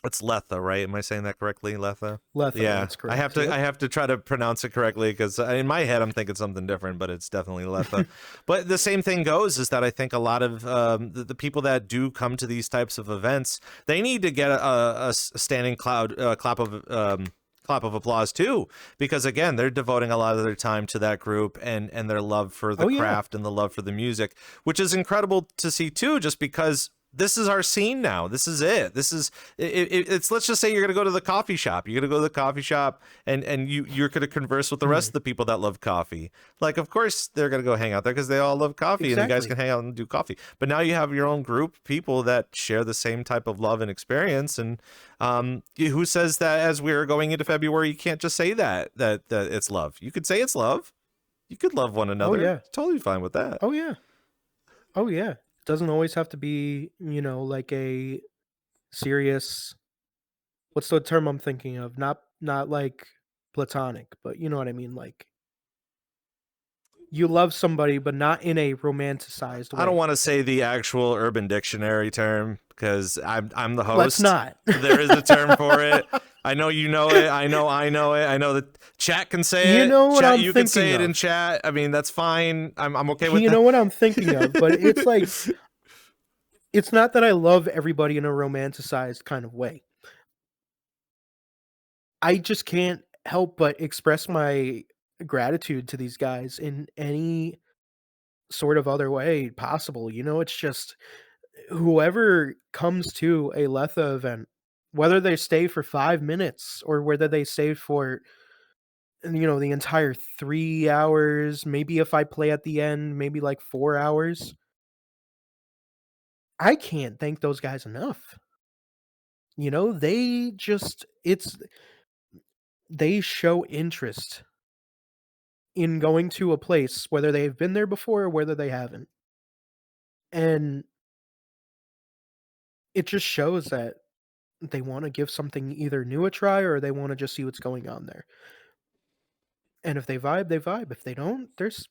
it's LETHA, right? Am I saying that correctly? LETHA? Letha, Yeah, that's I have correct. to Yep. I have to try to pronounce it correctly because in my head I'm thinking something different, but it's definitely LETHA. But the same thing goes is that I think a lot of the people that do come to these types of events, they need to get a standing clap of applause too, because again they're devoting a lot of their time to that group and their love for the Oh yeah. craft and the love for the music, which is incredible to see too, just because this is our scene now. This is it. This is it's let's just say you're gonna go to the coffee shop. You're gonna go to the coffee shop and you're gonna converse with the rest Mhm. of the people that love coffee. Like, of course they're gonna go hang out there because they all love coffee and you guys Exactly. can hang out and do coffee. But now you have your own group of people that share the same type of love and experience. And who says that as we're going into February you can't just say that it's love? You could say it's love. You could love one Oh another. yeah. Totally fine with that. Oh yeah. Oh yeah. Doesn't always have to be, like a serious, what's the term I'm thinking of? Not like platonic, but you know what I mean, like you love somebody but not in a romanticized I don't way. want to say the actual Urban Dictionary term because I'm the Let's host. not. There is a term for it. I know you know it. I know I know it. I know that chat can say You it. know what Chat, I'm you can thinking say it in of. chat. I mean, that's fine. I'm okay with You that. know what I'm thinking of, but it's like it's not that I love everybody in a romanticized kind of way. I just can't help but express my gratitude to these guys in any sort of other way possible. It's just whoever comes to a Letha event, whether they stay for 5 minutes or whether they stay for the entire 3 hours, maybe if I play at the end, maybe like 4 hours. I can't thank those guys enough. They just they show interest in going to a place, whether they've been there before or whether they haven't. And it just shows that they want to give something either new a try or they want to just see what's going on there. And if they vibe, they vibe. If they don't, there's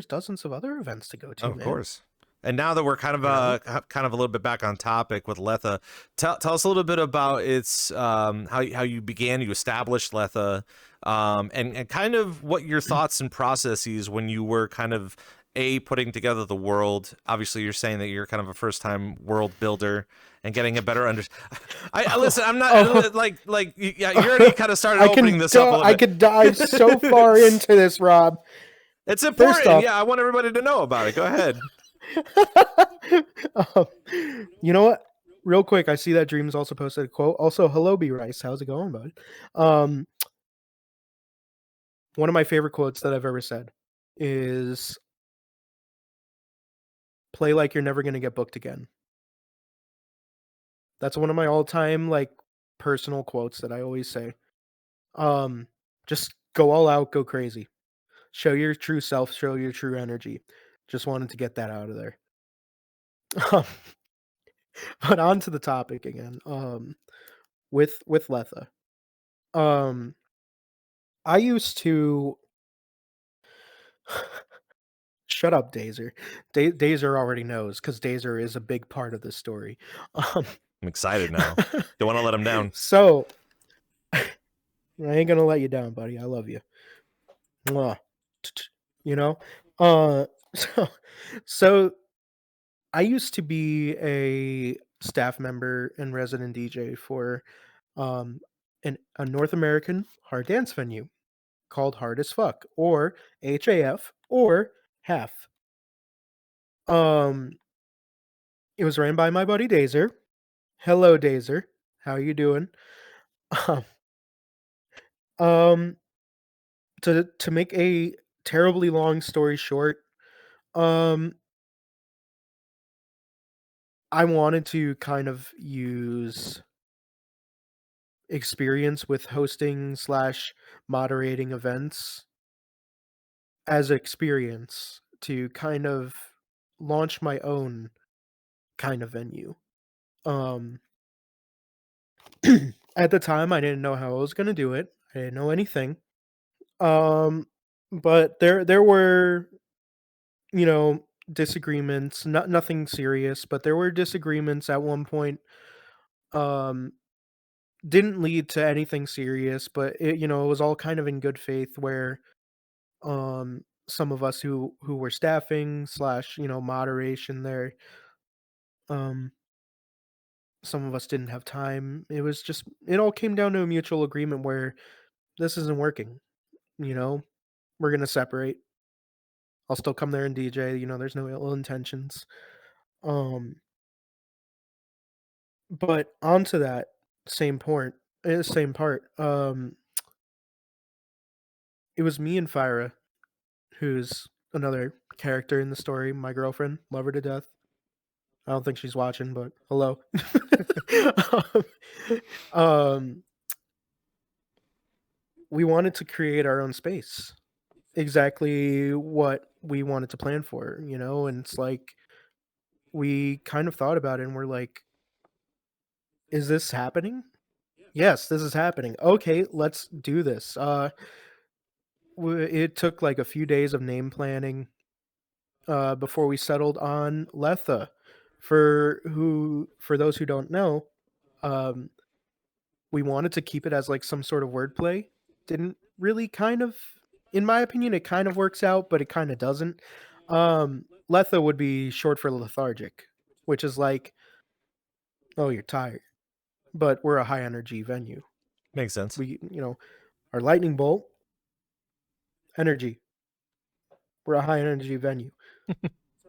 dozens of other events to go to, Of man. course. And now that we're kind of You know? kind of a little bit back on topic with LETHA, tell us a little bit about its how you began, you established LETHA, and kind of what your thoughts and processes when you were kind of putting together the world. Obviously, you're saying that you're kind of a first time world builder and getting a better I listen. I'm not Oh. yeah. You already kind of started opening this up a little I bit. could dive so far into this, Rob. It's First important. off, Yeah, I want everybody to know about it. Go ahead. um, you know what? Real quick, I see that Dreams also posted a quote. Also, hello, B Rice. How's it going, bud? Um, one of my favorite quotes that I've ever said is "Play like you're never gonna get booked again." That's one of my all-time like personal quotes that I always say. Um, just Go all out, go crazy. Show your true self, show your true energy. Just wanted to get that out of there. But on to the topic again. With LETHA. Um, I used to shut up, Dazer. Dazer already knows because Dazer is a big part of this story. Um, I'm excited now. Don't want to let him down. so I ain't gonna let you down, buddy. I love you. Mwah. You know. So so I used to be a staff member and resident DJ for um a North American hard dance venue called Hard as Fuck or HAF or Half. Um it was ran by my buddy Dazer. Hello Dazer. How you doing? Um um, to make a terribly long story short, um I wanted to kind of use experience with hosting slash moderating events as experience to kind of launch my own kind of venue. Um, at the time, I didn't know how I was gonna do it. I didn't know anything. Um, but there were, you know, disagreements. Nothing serious, but there were disagreements at one point. Um, didn't lead to anything serious, but it was all kind of in good faith where some of us who were staffing slash moderation there, um some of us didn't have time. It all came down to a mutual agreement where this isn't working. you know we're gonna separate. I'll still come there and DJ. There's no ill intentions. um but onto that same part. It was me and Fyra, who's another character in the story, my girlfriend, love her to death. I don't think she's watching, but hello. um, we wanted to create our own space. Exactly what we wanted to plan for, and it's like we kind of thought about it and we're like, is this happening? Yes, this is happening. Okay, let's do this. It took like a few days of name planning before we settled on Letha. For those who don't know, um, we wanted to keep it as like some sort of wordplay. Didn't really kind of, in my opinion, it kind of works out, but it kind of doesn't. Letha would be short for lethargic, which is like, oh, you're tired. But we're a high energy venue. Makes sense. Our lightning bolt, energy. We're a high energy venue.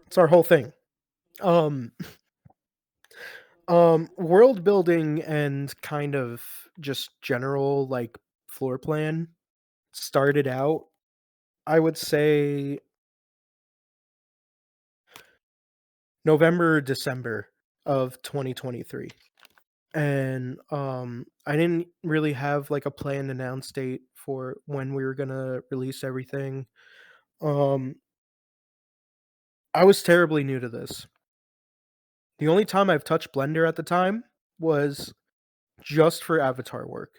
It's our whole thing. Um, world building and kind of just general like floor plan started out, I would say, November, December of 2023. And I didn't really have like a planned announce date for when we were gonna release everything. Um I was terribly new to this. The only time I've touched Blender at the time was just for avatar work.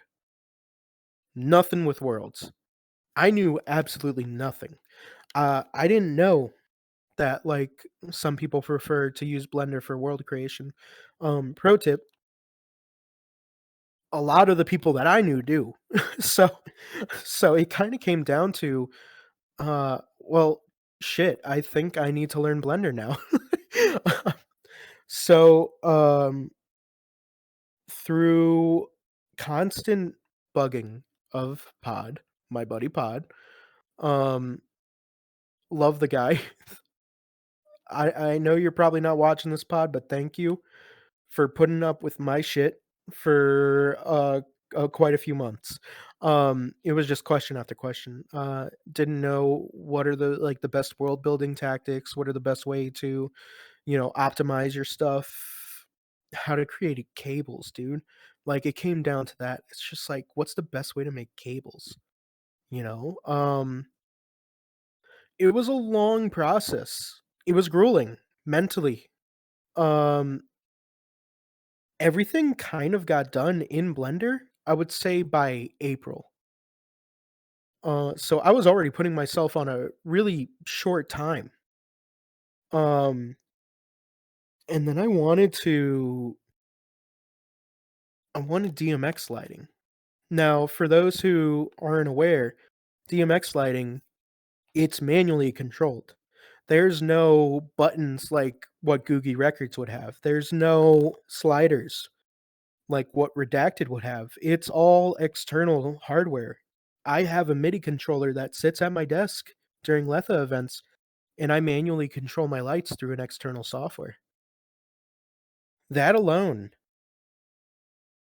Nothing with worlds. I knew absolutely nothing. I didn't know that like some people prefer to use Blender for world creation. Pro tip: a lot of the people that I knew do. so so it kind of came down to well, shit, I think I need to learn Blender now. so through constant bugging of Pod, my buddy Pod, um love the guy. I know you're probably not watching this pod, but thank you for putting up with my shit for quite a few months. It was just question after question. Didn't know what are the best world building tactics, what are the best way to, optimize your stuff, how to create cables, dude. Like it came down to that. It's just like, what's the best way to make cables? you know? It was a long process. It was grueling mentally. Um, Everything kind of got done in Blender, I would say by April. So I was already putting myself on a really short time. Um, and then I wanted DMX lighting. Now, for those who aren't aware, DMX lighting, it's manually controlled. There's no buttons like what Googie Records would have. There's no sliders like what Redacted would have. It's all external hardware. I have a MIDI controller that sits at my desk during LETHA events, and I manually control my lights through an external software. That alone,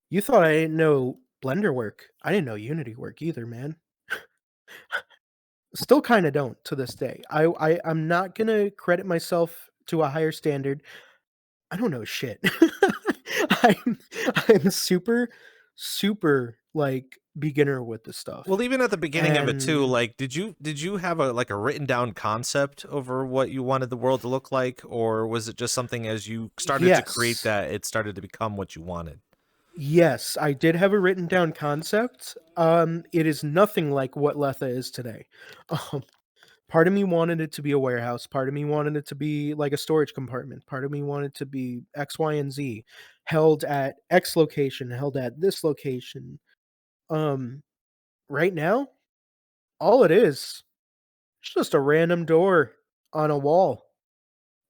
you thought I didn't know Blender work. I didn't know Unity work either, man. Still kind of don't to this day. I'm not gonna credit myself to a higher standard. I don't know shit. I'm I'm super like beginner with this stuff. Well, even at the beginning of it too, And like did you have a written down concept over what you wanted the world to look like, or was it just something as you started to create yes. that it started to become what you wanted? Yes, I did have a written down concept. It is nothing like what LETHA is today. Um, Part of me wanted it to be a warehouse. Part of me wanted it to be like a storage compartment. Part of me wanted to be X, Y, and Z, held at X location, held at this location. Um, right now, all it is, it's just a random door on a wall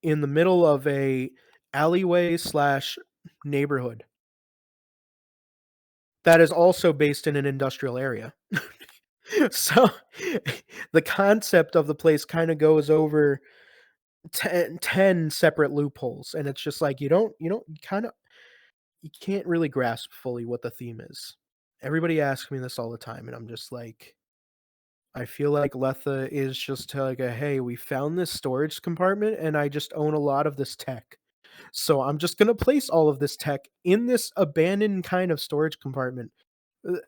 in the middle of a alleyway slash neighborhood that is also based in an industrial area. So the concept of the place kind of goes over 10 separate loopholes, and it's just like you can't really grasp fully what the theme is. Everybody asks me this all the time, and I'm just like, I feel like Letha is just like a, hey, we found this storage compartment and I just own a lot of this tech. So I'm just going to place all of this tech in this abandoned kind of storage compartment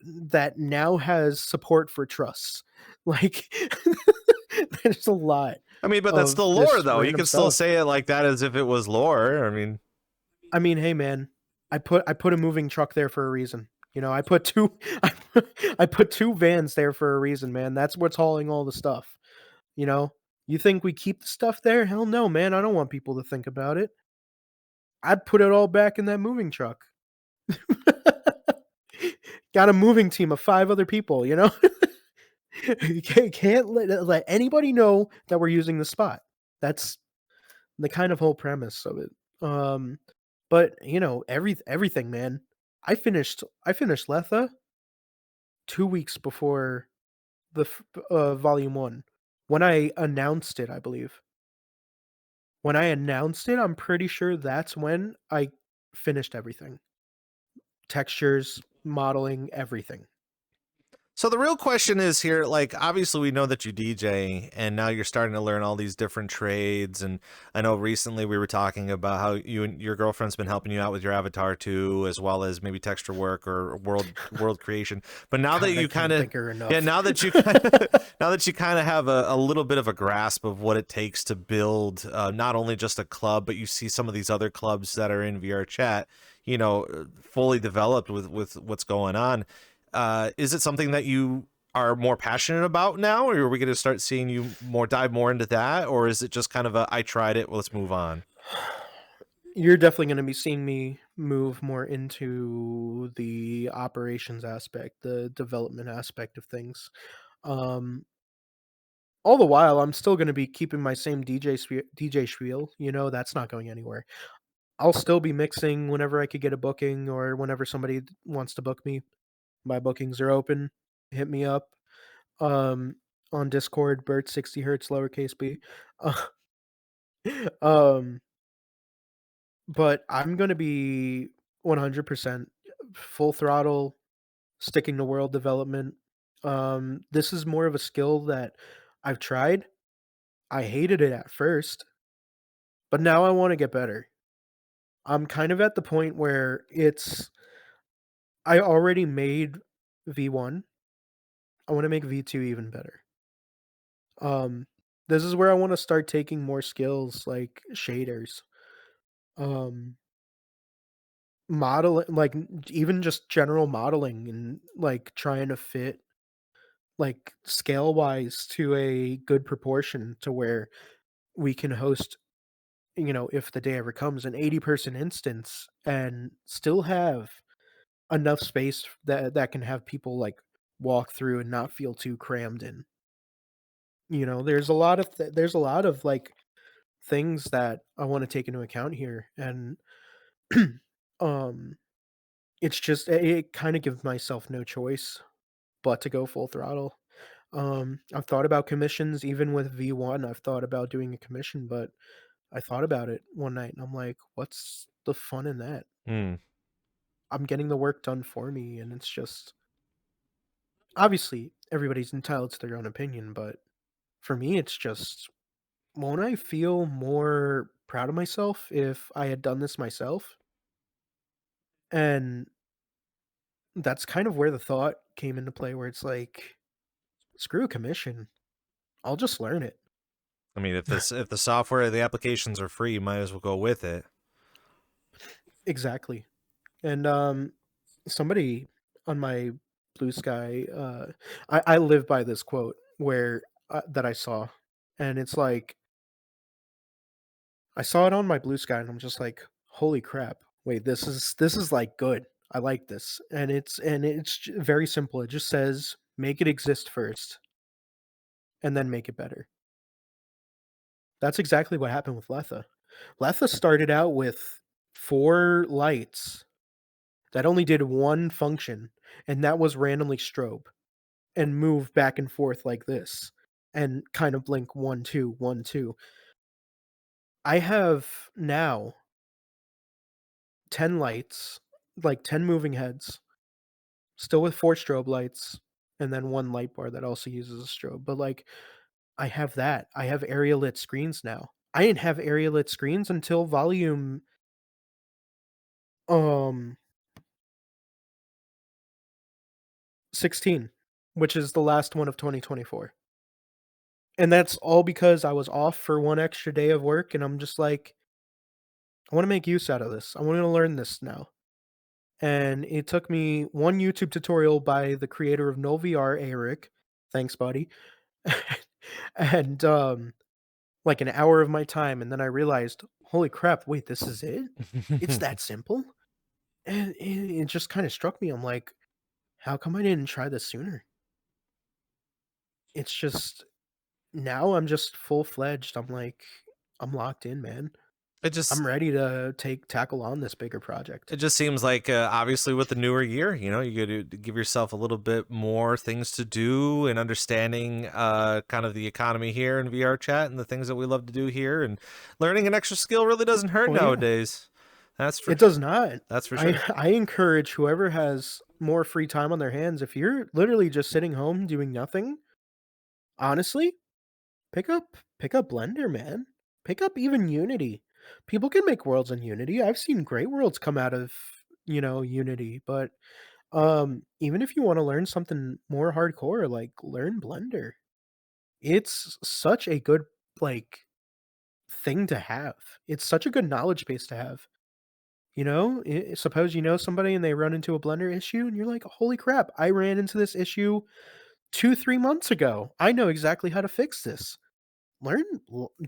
that now has support for trusts. Like, there's a lot I mean, but that's of still lore this though. You random can still stuff. say it like that as if it was lore. I mean, I mean, hey man, I put a moving truck there for a reason. You know, I put two I put two vans there for a reason, man. That's what's hauling all the stuff. You know, you think we keep the stuff there? Hell no, man. I don't want people to think about it. I'd put it all back in that moving truck. Got a moving team of 5 other people, you know? You can't let anybody know that we're using the spot. That's the kind of whole premise of it. Um, but, you know, everything, man. I finished Letha 2 weeks before volume 1. When I announced it, I believe. When I announced it, I'm pretty sure that's when I finished everything. Textures, modeling, everything. so the real question is here, like, obviously we know that you DJ and now you're starting to learn all these different trades. And I know recently we were talking about how you and your girlfriend's been helping you out with your avatar too, as well as maybe texture work or world creation. But now that God, I you kind can't of, thank her yeah, enough. now that you kind of, now that you kind of have a little bit of a grasp of what it takes to build not only just a club, but you see some of these other clubs that are in VRChat, you know, fully developed with what's going on. Is it something that you are more passionate about now, or are we going to start seeing you dive more into that, or is it just kind of a I tried it, well, let's move on? You're definitely going to be seeing me move more into the operations aspect, the development aspect of things. Um, all the while, I'm still going to be keeping my same DJ spiel. You know, that's not going anywhere. I'll still be mixing whenever I could get a booking or whenever somebody wants to book me. My bookings are open. Hit me up um, on Discord, Bert60Hz, lowercase b. Uh, um, but I'm going to be 100% full throttle, sticking to world development. This is more of a skill that I've tried. I hated it at first, but now I want to get better. I'm kind of at the point where I already made V1. I want to make V2 even better. Um, this is where I want to start taking more skills like shaders, um, modeling, like even just general modeling and like trying to fit like scale wise to a good proportion to where we can host, if the day ever comes, an 80-person instance and still have enough space that can have people like walk through and not feel too crammed in. There's a lot of there's a lot of like things that I want to take into account here, and um it's just it kind of gives myself no choice but to go full throttle. I've thought about commissions even with V1. I've thought about doing a commission, but I thought about it one night and I'm like, what's the fun in that? Hmm. I'm getting the work done for me, and it's just obviously everybody's entitled to their own opinion, but for me it's just, won't I feel more proud of myself if I had done this myself? And that's kind of where the thought came into play, where it's like, screw a commission. I'll just learn it. I mean, if the software, the applications are free, you might as well go with it. Exactly. And somebody on my Blue Sky, I live by this quote where that I saw, and it's like, I saw it on my Blue Sky and I'm just like, holy crap. Wait, this is like good. I like this. And it's very simple. It just says make it exist first and then make it better. That's exactly what happened with LETHA. LETHA started out with 4 lights that only did one function, and that was randomly strobe and move back and forth like this and kind of blink 1 2 1 2. I have now 10 lights, like 10 moving heads, still with 4 strobe lights, and then 1 light bar that also uses a strobe. But like, I have that. I have area lit screens now. I didn't have area lit screens until volume um 16, which is the last one of 2024. And that's all because I was off for 1 extra day of work, and I'm just like, I want to make use out of this. I want to learn this now. And it took me one YouTube tutorial by the creator of No VR, Eric. Thanks, buddy. And like an hour of my time, and then I realized, holy crap, wait, this is it? It's that simple? And it just kind of struck me. I'm like, how come I didn't try this sooner? It's just, now I'm just full-fledged. I'm like, I'm locked in, man. It just I'm ready to tackle on this bigger project. it just seems like obviously with the newer year, you got to give yourself a little bit more things to do and understanding kind of the economy here in VRChat and the things that we love to do here, and learning an extra skill really doesn't hurt Oh, yeah. nowadays. It does not. That's for sure. I encourage whoever has more free time on their hands, if you're literally just sitting home doing nothing, honestly, pick up Blender, man. Pick up even Unity. People can make worlds in Unity. I've seen great worlds come out of, Unity, but even if you want to learn something more hardcore, like learn Blender. It's such a good like thing to have. It's such a good knowledge base to have. Suppose you know somebody and they run into a Blender issue and you're like, holy crap, I ran into this issue 2-3 months ago. I know exactly how to fix this.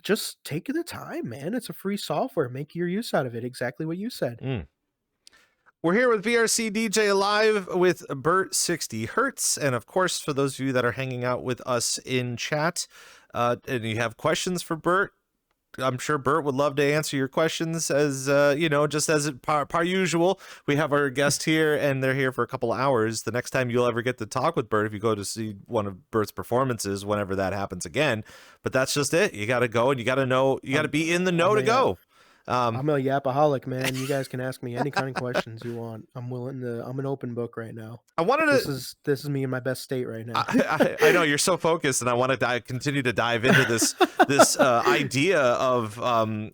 Just take the time, man. It's a free software. Make your use out of it. Exactly what you said. We're here with VRCDJLIVE with Bert60Hz, and of course, for those of you that are hanging out with us in chat, and you have questions for Bert, I'm sure Bert would love to answer your questions, as just as par usual. We have our guest here, and they're here for a couple hours. The next time you'll ever get to talk with Bert, if you go to see one of Bert's performances, whenever that happens again. But that's just it. You got to go, and you got to know. You got to be in the know to go. I'm a yapaholic, man. You guys can ask me any kind of questions you want. I'm willing to. I'm an open book right now. I wanted This to. is me in my best state right now. I know you're so focused, and I want to continue to dive into this idea of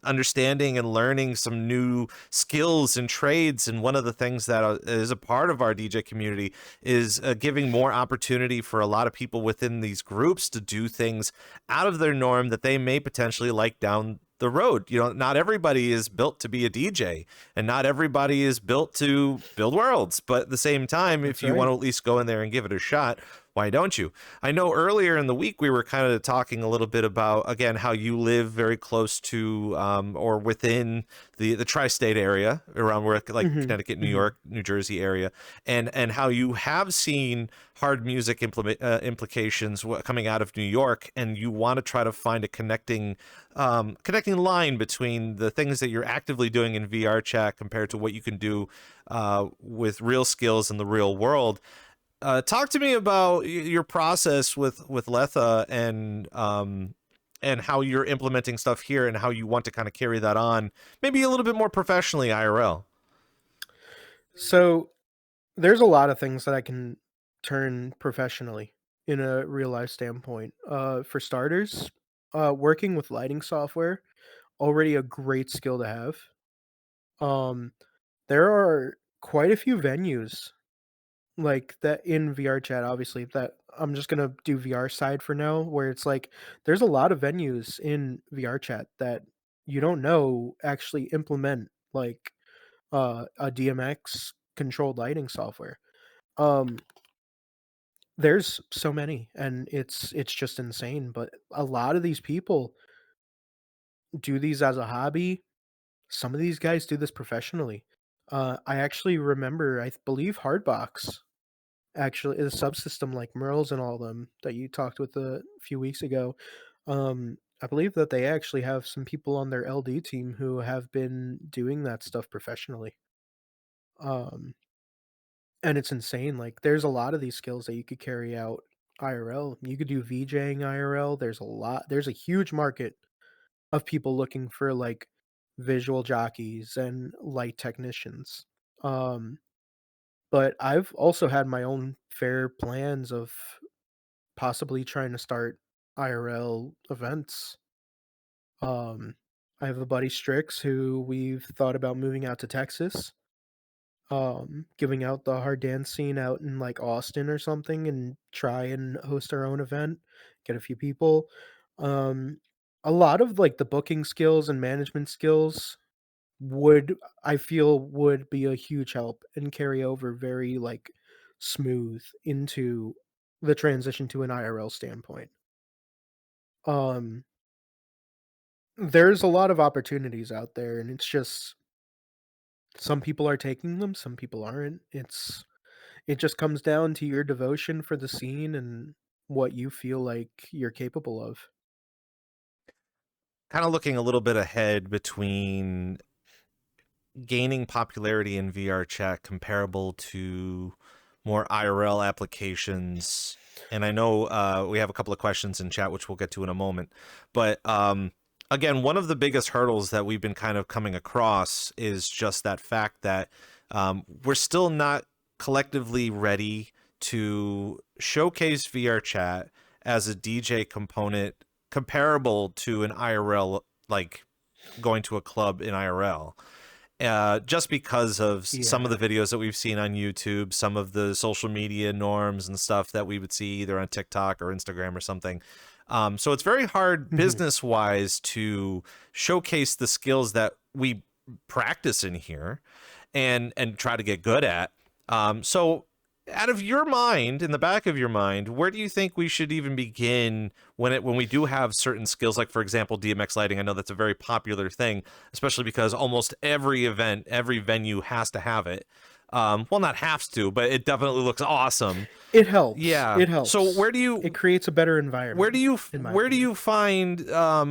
understanding and learning some new skills and trades. And one of the things that is a part of our DJ community is giving more opportunity for a lot of people within these groups to do things out of their norm that they may potentially like down the road. You know, not everybody is built to be a DJ, and not everybody is built to build worlds, but at the same time, if you want to at least go in there and give it a shot, why don't you? I know earlier in the week we were kind of talking a little bit about, again, how you live very close to or within the tri-state area around where, like Connecticut, New York, New Jersey area, and how you have seen hard music implications coming out of New York, and you want to try to find a connecting line between the things that you're actively doing in VRChat compared to what you can do with real skills in the real world. Talk to me about your process with LETHA and how you're implementing stuff here and how you want to kind of carry that on, maybe a little bit more professionally IRL. So there's a lot of things that I can turn professionally in a real life standpoint. For starters, working with lighting software, already a great skill to have. There are quite a few venues like that in VRChat, obviously, that I'm just gonna do VR side for now, where it's like there's a lot of venues in VRChat that you don't know actually implement like a DMX controlled lighting software. Um there's so many, and it's just insane, but a lot of these people do these as a hobby. Some of these guys do this professionally. I actually remember, I believe Hardbox actually is a subsystem like Merle's and all them that you talked with a few weeks ago. I believe that they actually have some people on their LD team who have been doing that stuff professionally. Um, and it's insane. Like there's a lot of these skills that you could carry out IRL. You could do VJing IRL. There's a huge market of people looking for like visual jockeys and light technicians. Um, but I've also had my own fair plans of possibly trying to start IRL events. Um, I have a buddy Strix who we've thought about moving out to Texas, giving out the hard dance scene out in like Austin or something, and try and host our own event, get a few people. Um, a lot of like the booking skills and management skills would I feel would be a huge help and carry over very like smooth into the transition to an IRL standpoint. Um, there's a lot of opportunities out there, and it's just some people are taking them, some people aren't. It just comes down to your devotion for the scene and what you feel like you're capable of. Kind of looking a little bit ahead between gaining popularity in VRChat comparable to more IRL applications. And I know we have a couple of questions in chat, which we'll get to in a moment. But again, one of the biggest hurdles that we've been kind of coming across is just that fact that we're still not collectively ready to showcase VRChat as a DJ component comparable to an IRL, like going to a club in IRL. Just because of some of the videos that we've seen on YouTube, some of the social media norms and stuff that we would see either on TikTok or Instagram or something. So it's very hard business-wise to showcase the skills that we practice in here and try to get good at. So out of your mind, in the back of your mind, where do you think we should even begin when we do have certain skills, like, for example, DMX lighting? I know that's a very popular thing, especially because almost every event, every venue has to have it. Well, not has to, but it definitely looks awesome. It helps. Yeah. It helps. So it creates a better environment. Where do you find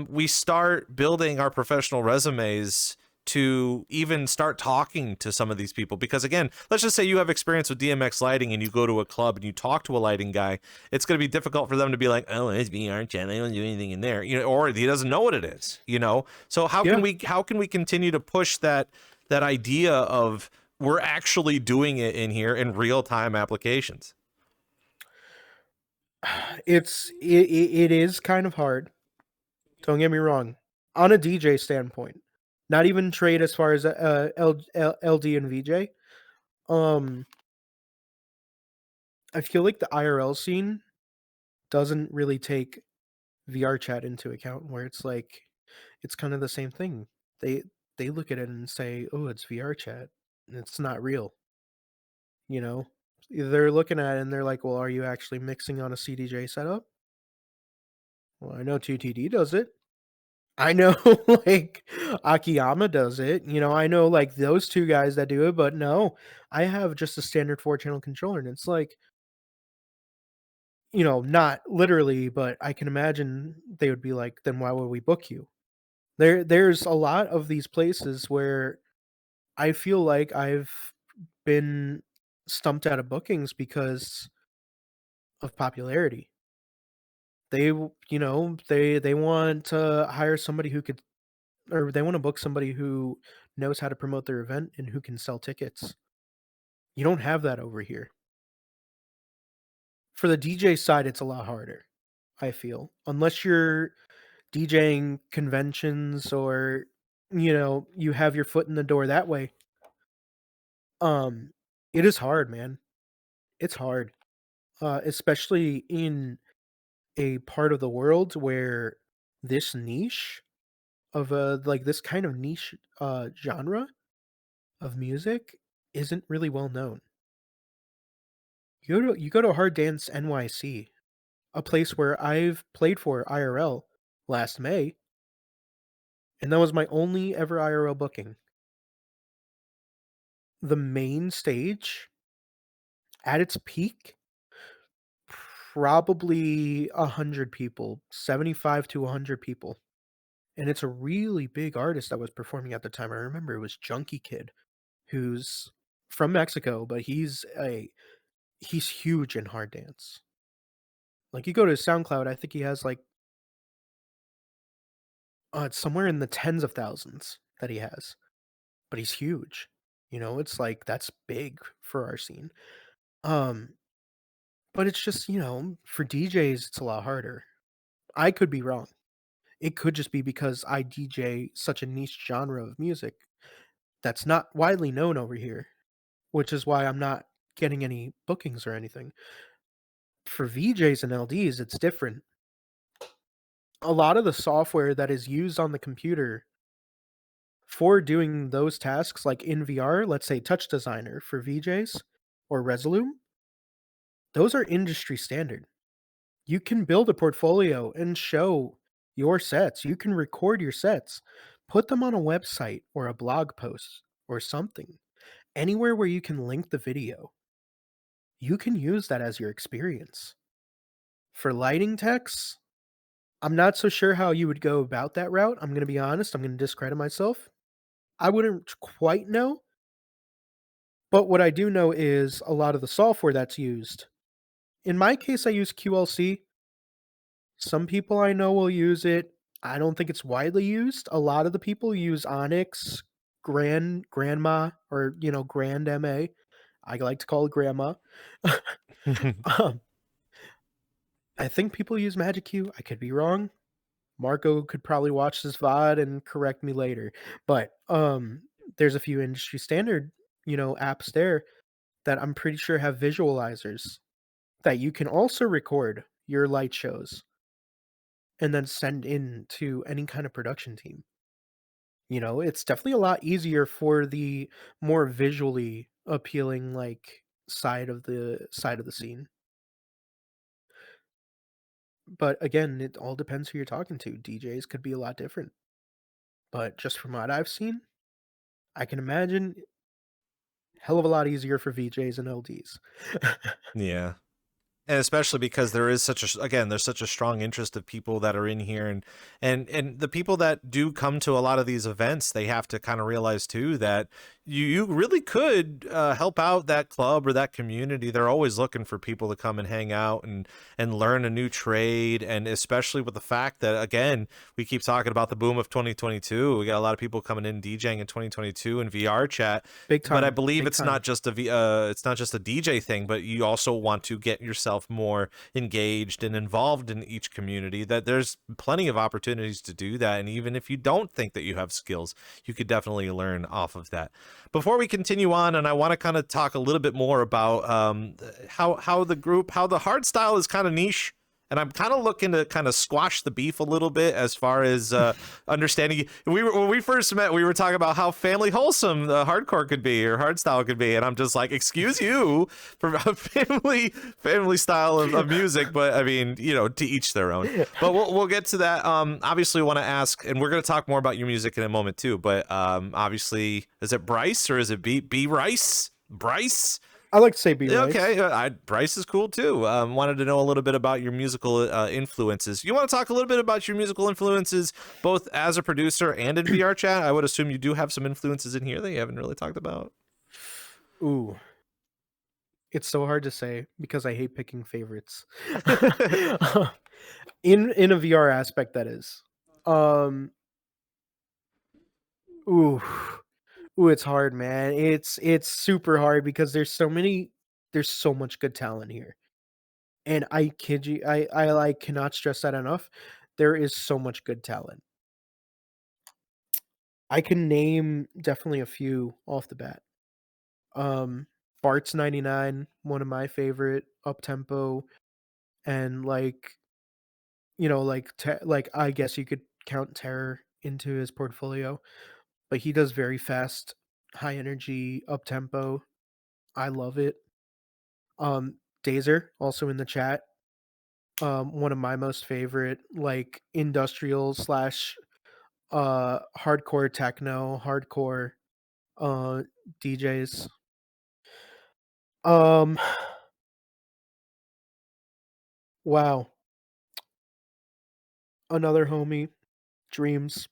we start building our professional resumes to even start talking to some of these people? Because again, let's just say you have experience with DMX lighting and you go to a club and you talk to a lighting guy. It's going to be difficult for them to be like, oh, it's VRChat, I don't do anything in there, or he doesn't know what it is, So how can we continue to push that idea of we're actually doing it in here in real time applications? It is kind of hard. Don't get me wrong. On a DJ standpoint, not even trade as far as LD and VJ. I feel like the IRL scene doesn't really take VRChat into account, where it's like it's kind of the same thing. They they look at it and say, "Oh, it's VRChat, and it's not real." You know, they're looking at it and they're like, "Well, are you actually mixing on a CDJ setup?" Well, I know 2TD does it. I know like Akiyama does it. I know like those two guys that do it, but no, I have just a standard 4-channel controller, and it's like, not literally, but I can imagine they would be like, then why would we book you? There's a lot of these places where I feel like I've been stumped out of bookings because of popularity. They want to hire somebody who could, or they want to book somebody who knows how to promote their event and who can sell tickets. You don't have that over here. For the DJ side, it's a lot harder, I feel. Unless you're DJing conventions or, you have your foot in the door that way. It is hard, man. It's hard. Especially in a part of the world where this niche of this kind of niche genre of music isn't really well known. You go to Hard Dance NYC, a place where I've played for IRL last May, and that was my only ever IRL booking. The main stage at its peak, probably 100 people, 75 to 100 people. And it's a really big artist that was performing at the time. I remember it was Junkie Kid, who's from Mexico, but he's huge in hard dance. Like, you go to his SoundCloud, I think he has like it's somewhere in the tens of thousands that he has. But he's huge. It's like that's big for our scene. Um but it's just, for DJs it's a lot harder. I could be wrong. It could just be because I DJ such a niche genre of music that's not widely known over here, which is why I'm not getting any bookings or anything. For VJs and LDs, it's different. A lot of the software that is used on the computer for doing those tasks, like in VR, let's say Touch Designer for VJs or Resolume, those are industry standard. You can build a portfolio and show your sets. You can record your sets, put them on a website or a blog post or something, anywhere where you can link the video. You can use that as your experience. For lighting techs, I'm not so sure how you would go about that route. I'm going to be honest. I'm going to discredit myself. I wouldn't quite know. But what I do know is a lot of the software that's used. In my case, I use QLC. Some people I know will use it. I don't think it's widely used. A lot of the people use Onyx, Grandma, or Grand MA. I like to call it Grandma. um, I think people use Magic Q. I could be wrong. Marco could probably watch this VOD and correct me later. But there's a few industry standard, apps there that I'm pretty sure have visualizers that you can also record your light shows and then send in to any kind of production team. It's definitely a lot easier for the more visually appealing like side of the scene. But again, it all depends who you're talking to. DJs could be a lot different. But just from what I've seen, I can imagine hell of a lot easier for VJs and LDs. Yeah. And especially because there is there's such a strong interest of people that are in here, and the people that do come to a lot of these events, they have to kind of realize too that you really could help out that club or that community. They're always looking for people to come and hang out and learn a new trade, and especially with the fact that, again, we keep talking about the boom of 2022. We got a lot of people coming in DJing in 2022 in VRChat. Big time. But I believe Big it's time. not just a DJ thing, but you also want to get yourself more engaged and involved in each community. That there's plenty of opportunities to do that, and even if you don't think that you have skills, you could definitely learn off of that. Before we continue on, and I want to kind of talk a little bit more about how the hard style is kind of niche. And I'm kind of looking to kind of squash the beef a little bit as far as understanding. When we first met, we were talking about how family wholesome the hardcore could be or hardstyle could be, and I'm just like, excuse you for a family style of music, but I mean, to each their own. But we'll get to that. Obviously, want to ask, and we're going to talk more about your music in a moment too. But obviously, is it Bryce or is it B Rice? Bryce? I like to say B. Rice. Okay, Bryce is cool too. Wanted to know a little bit about your musical influences. You want to talk a little bit about your musical influences, both as a producer and in VRChat? I would assume you do have some influences in here that you haven't really talked about. Ooh, it's so hard to say because I hate picking favorites. in a VR aspect, that is. Ooh. Ooh, it's hard, man. It's super hard because there's so much good talent here. And I kid you, I like cannot stress that enough. There is so much good talent. I can name definitely a few off the bat. Bartz 99, one of my favorite up tempo, and like I guess you could count Terror into his portfolio, but he does very fast, high energy up tempo. I love it. Dazer, also in the chat. One of my most favorite, like industrial slash hardcore techno, hardcore DJs. Wow. Another homie, Dreams.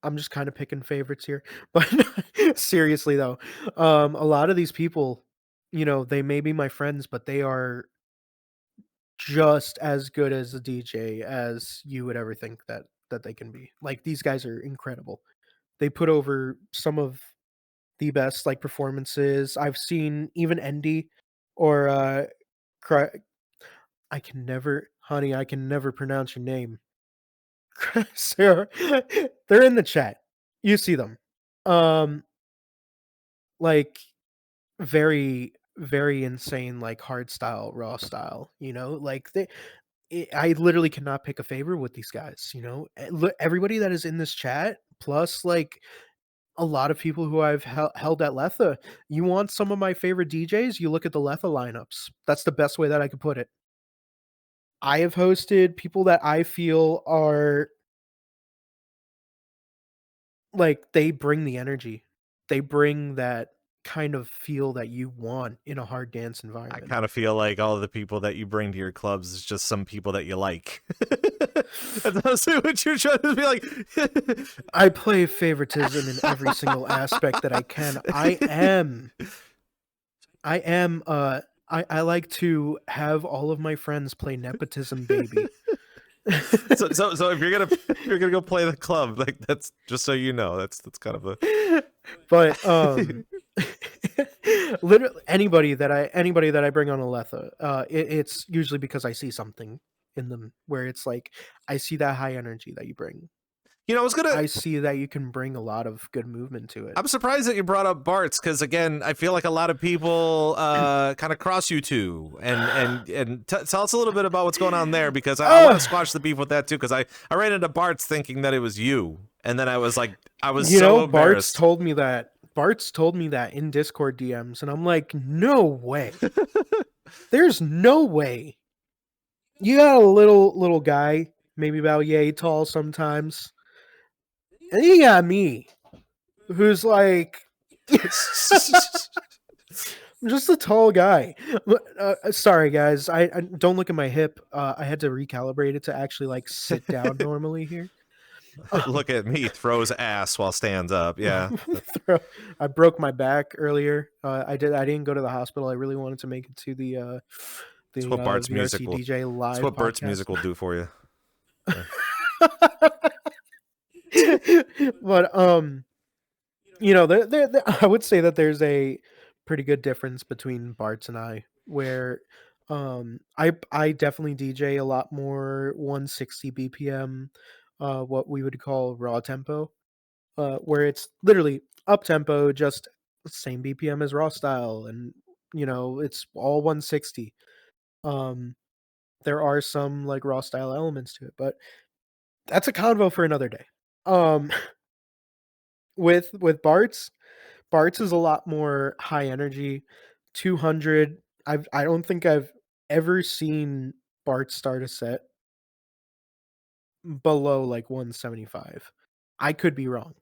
I'm just kind of picking favorites here. But seriously though, a lot of these people, they may be my friends, but they are just as good as a DJ as you would ever think that they can be. Like, these guys are incredible. They put over some of the best like performances I've seen. Even Endy or I can never pronounce your name. Sarah, they're in the chat. You see them. Like, very very insane, like hard style, raw style. Like I literally cannot pick a favorite with these guys. Everybody that is in this chat, plus like a lot of people who I've held at LETHA. You want some of my favorite DJs? You look at the LETHA lineups. That's the best way that I could put it. I have hosted people that I feel are like, they bring the energy. They bring that kind of feel that you want in a hard dance I environment. kind of feel like all of the people that you bring to your clubs is just some people that you like. That's honestly what you're trying to be like. I play favoritism in every single aspect that I can. I like to have all of my friends play nepotism baby. so if you're gonna go play the club, like, that's just so you know, that's kind of a. But literally anybody that I bring on a LETHA, it's usually because I see something in them where it's like, I see that high energy that you bring. I see that you can bring a lot of good movement to it. I'm surprised that you brought up Bartz, because again, I feel like a lot of people kind of cross you two, and tell us a little bit about what's going on there, because I want to squash the beef with that too, because I ran into Bartz thinking that it was you, and then I was so embarrassed. Bartz told me that in Discord DMs, and I'm like, no way. There's no way. You got a little guy, maybe about yay tall sometimes. And you got me, who's like just a tall guy. Sorry, guys. I don't look at my hip. I had to recalibrate it to actually like sit down normally here. Look at me, throws ass while stands up. Yeah. I broke my back earlier. I didn't go to the hospital. I really wanted to make it to That's what Bart's music will. VRCDJ That's live what Bert's podcast. music will do for you. But you know, I would say that there's a pretty good difference between Bartz and I, where I definitely DJ a lot more 160 BPM, what we would call raw tempo, where it's literally up tempo, just same BPM as raw style, and you know it's all 160. Um, there are some like raw style elements to it, but that's a convo for another day. Um, with Bartz is a lot more high energy, 200. I don't think I've ever seen Bartz start a set below like 175. I could be wrong.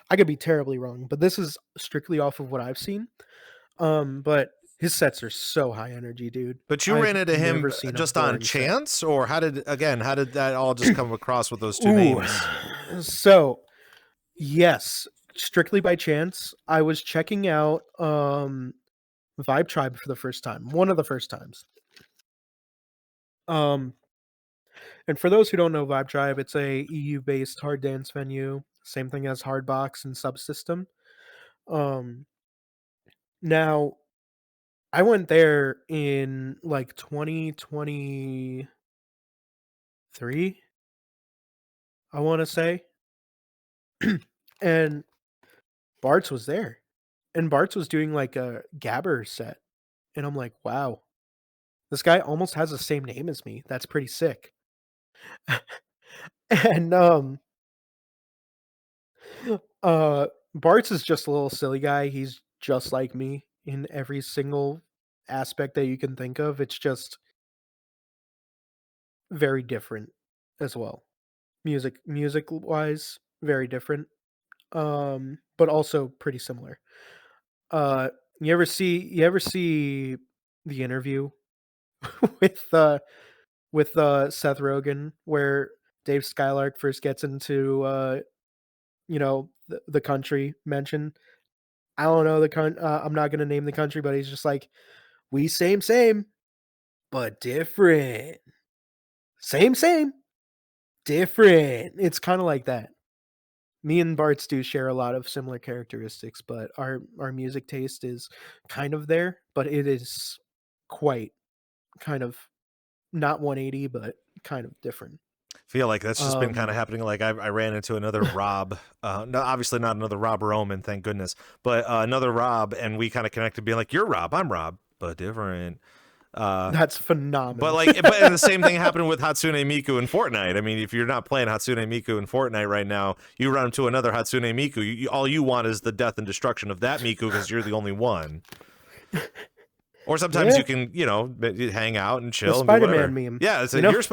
I could be terribly wrong, but this is strictly off of what I've seen. But his sets are so high energy, dude. But you I've ran into him never seen a just on boring set. chance, or how did that all just come across with those two names? So, yes, strictly by chance. I was checking out Vibe Tribe for the first time. One of the first times. And for those who don't know Vibe Tribe, it's a EU-based hard dance venue. Same thing as Hardbox and Subsystem. Now, I went there in like 2023, I want to say. And Bartz was there. And Bartz was doing like a Gabber set. And I'm like, wow, this guy almost has the same name as me. That's pretty sick. And Bartz is just a little silly guy. He's just like me in every single aspect that you can think of. It's just very different as well. Music wise, very different. But also pretty similar. You ever see The Interview with Seth Rogen, where Dave Skylark first gets into the country mention? I don't know I'm not gonna name the country, but he's just like, we same, but different. Same, different. It's kind of like that. Me and Bartz do share a lot of similar characteristics, but our music taste is kind of there, but it is quite kind of not 180, but kind of different. Feel like that's just been kind of happening. Like I ran into another Rob, no, obviously not another Rob Roman, thank goodness, but another Rob, and we kind of connected, being like, "You're Rob, I'm Rob, but different." That's phenomenal. But the same thing happened with Hatsune Miku in Fortnite. I mean, if you're not playing Hatsune Miku in Fortnite right now, you run into another Hatsune Miku. All you want is the death and destruction of that Miku because you're the only one. Or sometimes you can, hang out and chill. The and Spider-Man meme. Yeah, it's you're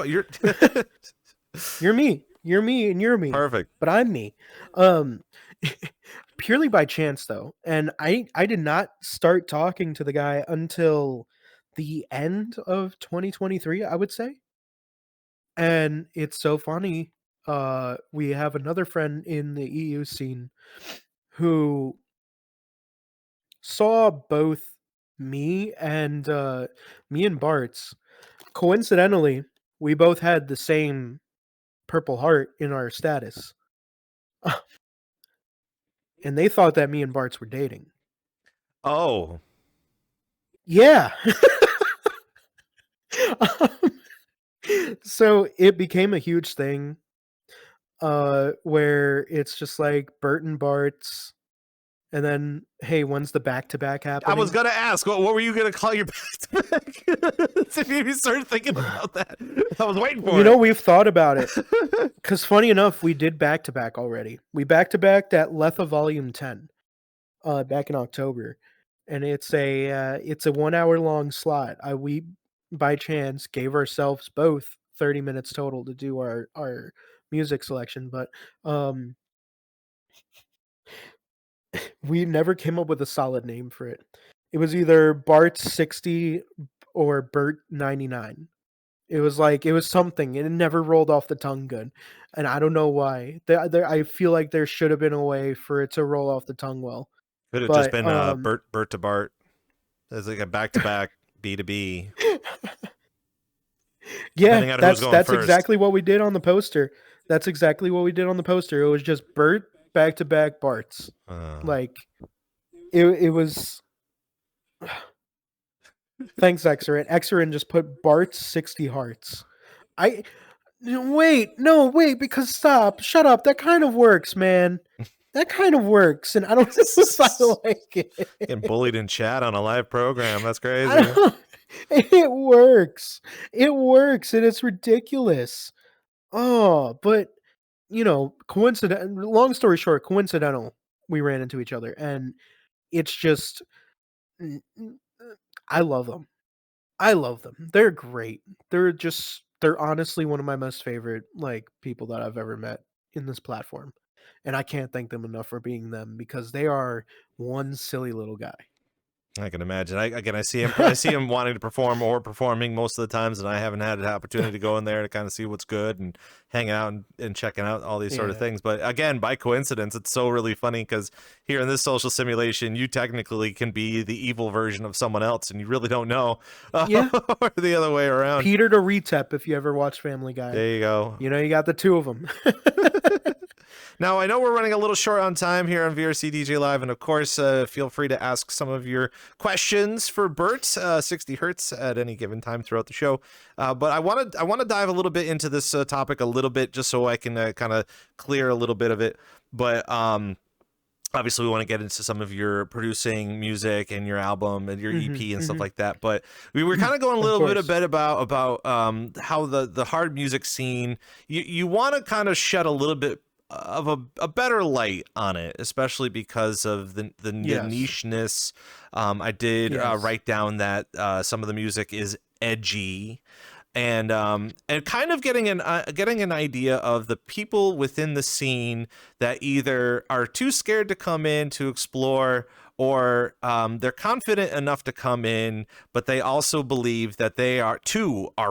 You're me, and you're me. Perfect. But I'm me. Purely by chance though, and I did not start talking to the guy until the end of 2023, I would say. And it's so funny. We have another friend in the EU scene who saw both me and Bartz. Coincidentally, we both had the same Purple Heart in our status. And they thought that me and Bartz were dating. Oh. Yeah. So it became a huge thing where it's just like Bert and Bartz, and then, hey, when's the back-to-back happening? I was going to ask, what were you going to call your back-to-back? If you started thinking about that. I was waiting for it. We've thought about it. Because funny enough, we did back-to-back already. We back-to-backed at LETHA Volume 10 back in October. And it's a 1 hour long slot. We, by chance, gave ourselves both 30 minutes total to do our music selection. But we never came up with a solid name for it. It was either Bartz60 or Bert99. It was something. It never rolled off the tongue good, and I don't know why. I feel like there should have been a way for it to roll off the tongue well. Could have just But been Bert to Bart. As like a back-to-back B2B. yeah, On that's first. exactly what we did on the poster. That's exactly what we did on the poster. It was just Bert back-to-back Bartz. Like it was. Thanks, Xerin. Xerin just put Bert60Hz. Wait, because shut up. That kind of works, man. That kind of works, and I don't know if I like it. Getting bullied in chat on a live program. That's crazy. It works. It works, and it's ridiculous. Oh, but long story short, coincidental. We ran into each other, and it's just, I love them. I love them. They're great. They're honestly one of my most favorite people that I've ever met in this platform. And I can't thank them enough for being them, because they are one silly little guy. I can imagine. I see him wanting to perform or performing most of the times, and I haven't had an opportunity to go in there to kind of see what's good and hanging out and checking out all these sort of things. But again, by coincidence, it's so really funny because here in this social simulation, you technically can be the evil version of someone else, and you really don't know. Or the other way around. Peter to Retep, if you ever watch Family Guy. There you go. You got the two of them. Now, I know we're running a little short on time here on VRC DJ Live, and of course, feel free to ask some of your questions for Bert60Hz at any given time throughout the show. But I want to dive a little bit into this topic a little bit, just so I can kind of clear a little bit of it. But obviously, we want to get into some of your producing music and your album and your EP and stuff like that. But we were kind of going a little bit about how the hard music scene, you want to kind of shed a little bit of a better light on it, especially because of the nicheness. I did write down that some of the music is edgy, and kind of getting an idea of the people within the scene that either are too scared to come in to explore, or they're confident enough to come in, but they also believe that they are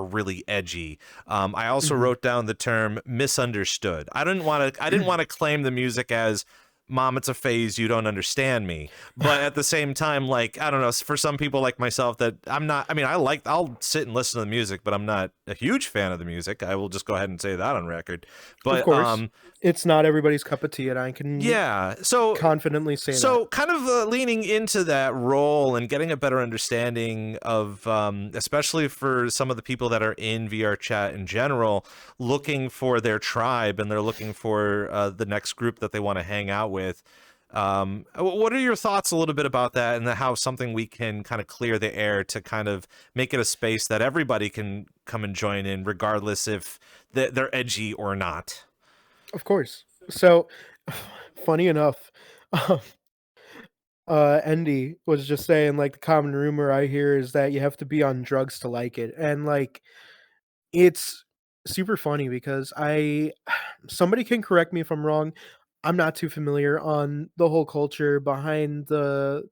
really edgy. I also wrote down the term misunderstood. I didn't want to claim the music as, Mom, it's a phase, you don't understand me. But at the same time, I don't know, for some people like myself that I'll sit and listen to the music, but I'm not a huge fan of the music. I will just go ahead and say that on record. But of course, it's not everybody's cup of tea, and I can confidently say that. So kind of leaning into that role and getting a better understanding of, especially for some of the people that are in VRChat in general, looking for their tribe, and they're looking for the next group that they want to hang out with. What are your thoughts a little bit about that, and how something we can kind of clear the air to kind of make it a space that everybody can come and join in, regardless if they're edgy or not? Of course. So, funny enough, Andy was just saying, the common rumor I hear is that you have to be on drugs to like it. And it's super funny because somebody can correct me if I'm wrong. I'm not too familiar on the whole culture behind the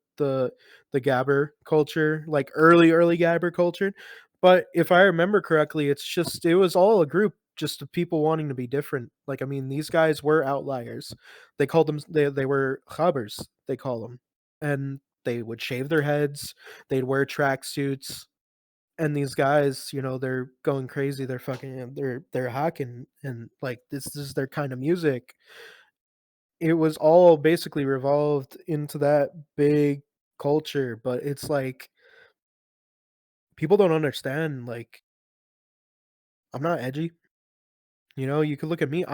gabber culture, early gabber culture. But if I remember correctly, it was all a group just of people wanting to be different. These guys were outliers. They called them, they were chabbers, they call them. And they would shave their heads, they'd wear tracksuits, and these guys, they're going crazy. They're fucking, they're hacking, and this is their kind of music. It was all basically revolved into that big culture, but it's people don't understand, I'm not edgy. You could look at me.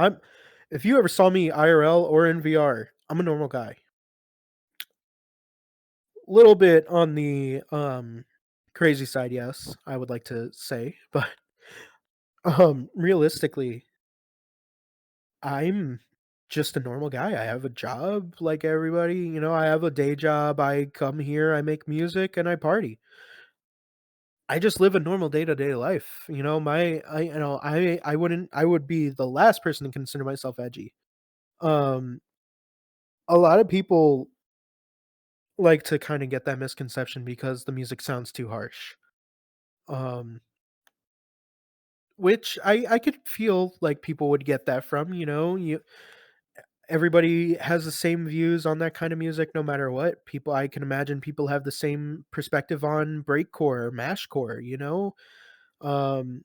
If you ever saw me IRL or in VR, I'm a normal guy. Little bit on the crazy side, yes, I would like to say, but realistically, I'm just a normal guy. I have a job like everybody. I have a day job. I come here, I make music, and I party. I just live a normal day-to-day life. I would be the last person to consider myself edgy. A lot of people like to kind of get that misconception because the music sounds too harsh. Um, which I could feel like people would get that from, you everybody has the same views on that kind of music no matter what. People I can imagine people have the same perspective on breakcore or mashcore, Um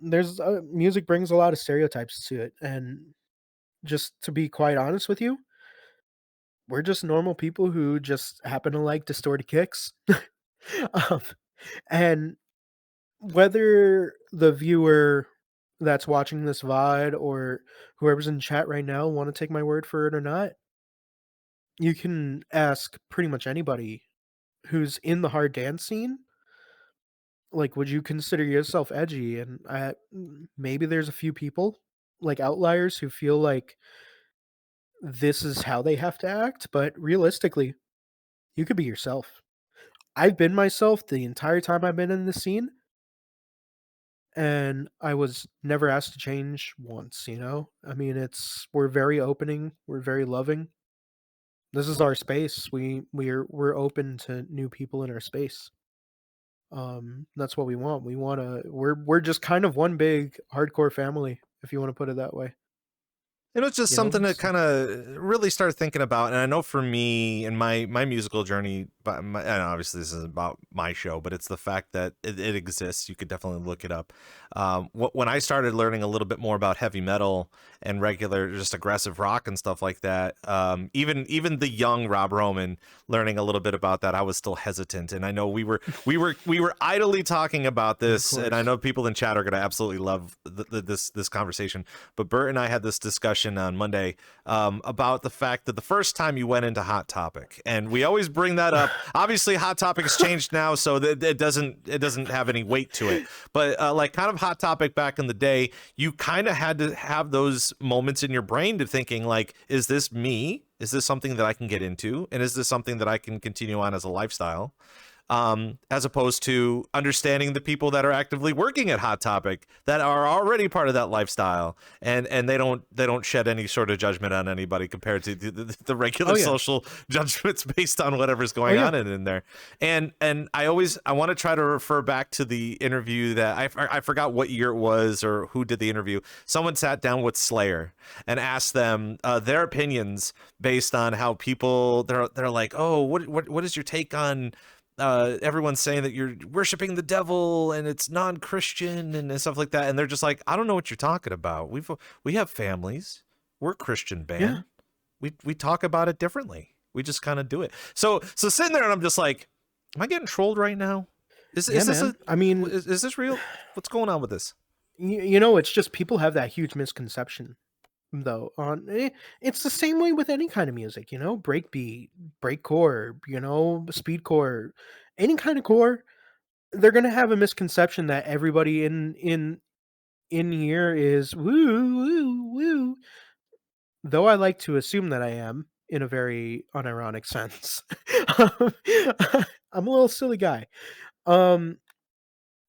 there's music brings a lot of stereotypes to it, and just to be quite honest with you, we're just normal people who just happen to like distorted kicks. um, and whether the viewer that's watching this VOD or whoever's in chat right now want to take my word for it or not, you can ask pretty much anybody who's in the hard dance scene, like, would you consider yourself edgy? And maybe there's a few people, like outliers, who feel like this is how they have to act, but realistically, you could be yourself. I've been myself the entire time I've been in the scene, and I was never asked to change once. I mean, we're very opening, we're very loving. This is our space. We're open to new people in our space. That's what we want. We're just kind of one big hardcore family, if you want to put it that way. It's just You know? something to So kind of really start thinking about. And I know for me and my musical journey, but and obviously this isn't about my show, but it's the fact that it exists. You could definitely look it up. When I started learning a little bit more about heavy metal and regular, just aggressive rock and stuff like that, even the young Rob Roman learning a little bit about that, I was still hesitant. And I know we were idly talking about of this, and I course. know people in chat are going to absolutely love this conversation. But Bert and I had this discussion on Monday about the fact that the first time you went into Hot Topic, and we always bring that up. Obviously, Hot Topic has changed now, so that it doesn't have any weight to it. But like kind of Hot Topic back in the day, you kind of had to have those moments in your brain to thinking like, is this me? Is this something that I can get into? And is this something that I can continue on as a lifestyle? As opposed to understanding the people that are actively working at Hot Topic that are already part of that lifestyle, and they don't shed any sort of judgment on anybody compared to the regular Oh yeah. social judgments based on whatever's Oh going yeah. on in there. And I want to try to refer back to the interview that I forgot what year it was or who did the interview. Someone sat down with Slayer and asked them their opinions based on how people they're like, oh, what is your take on everyone's saying that you're worshiping the devil and it's non-Christian and stuff like that, and they're just like, I don't know what you're talking about. We have families. We're a Christian Yeah. band. We talk about it differently. We just kind of do it. So sitting there and I'm just like, am I getting trolled right now? Yeah, Is this man. I mean, is this real? What's going on with this? it's just people have that huge misconception, though. It's the same way with any kind of music, breakbeat, breakcore, speedcore, any kind of core. They're gonna have a misconception that everybody in here is woo woo woo. Though I like to assume that I am in a very unironic sense. I'm a little silly guy. Um,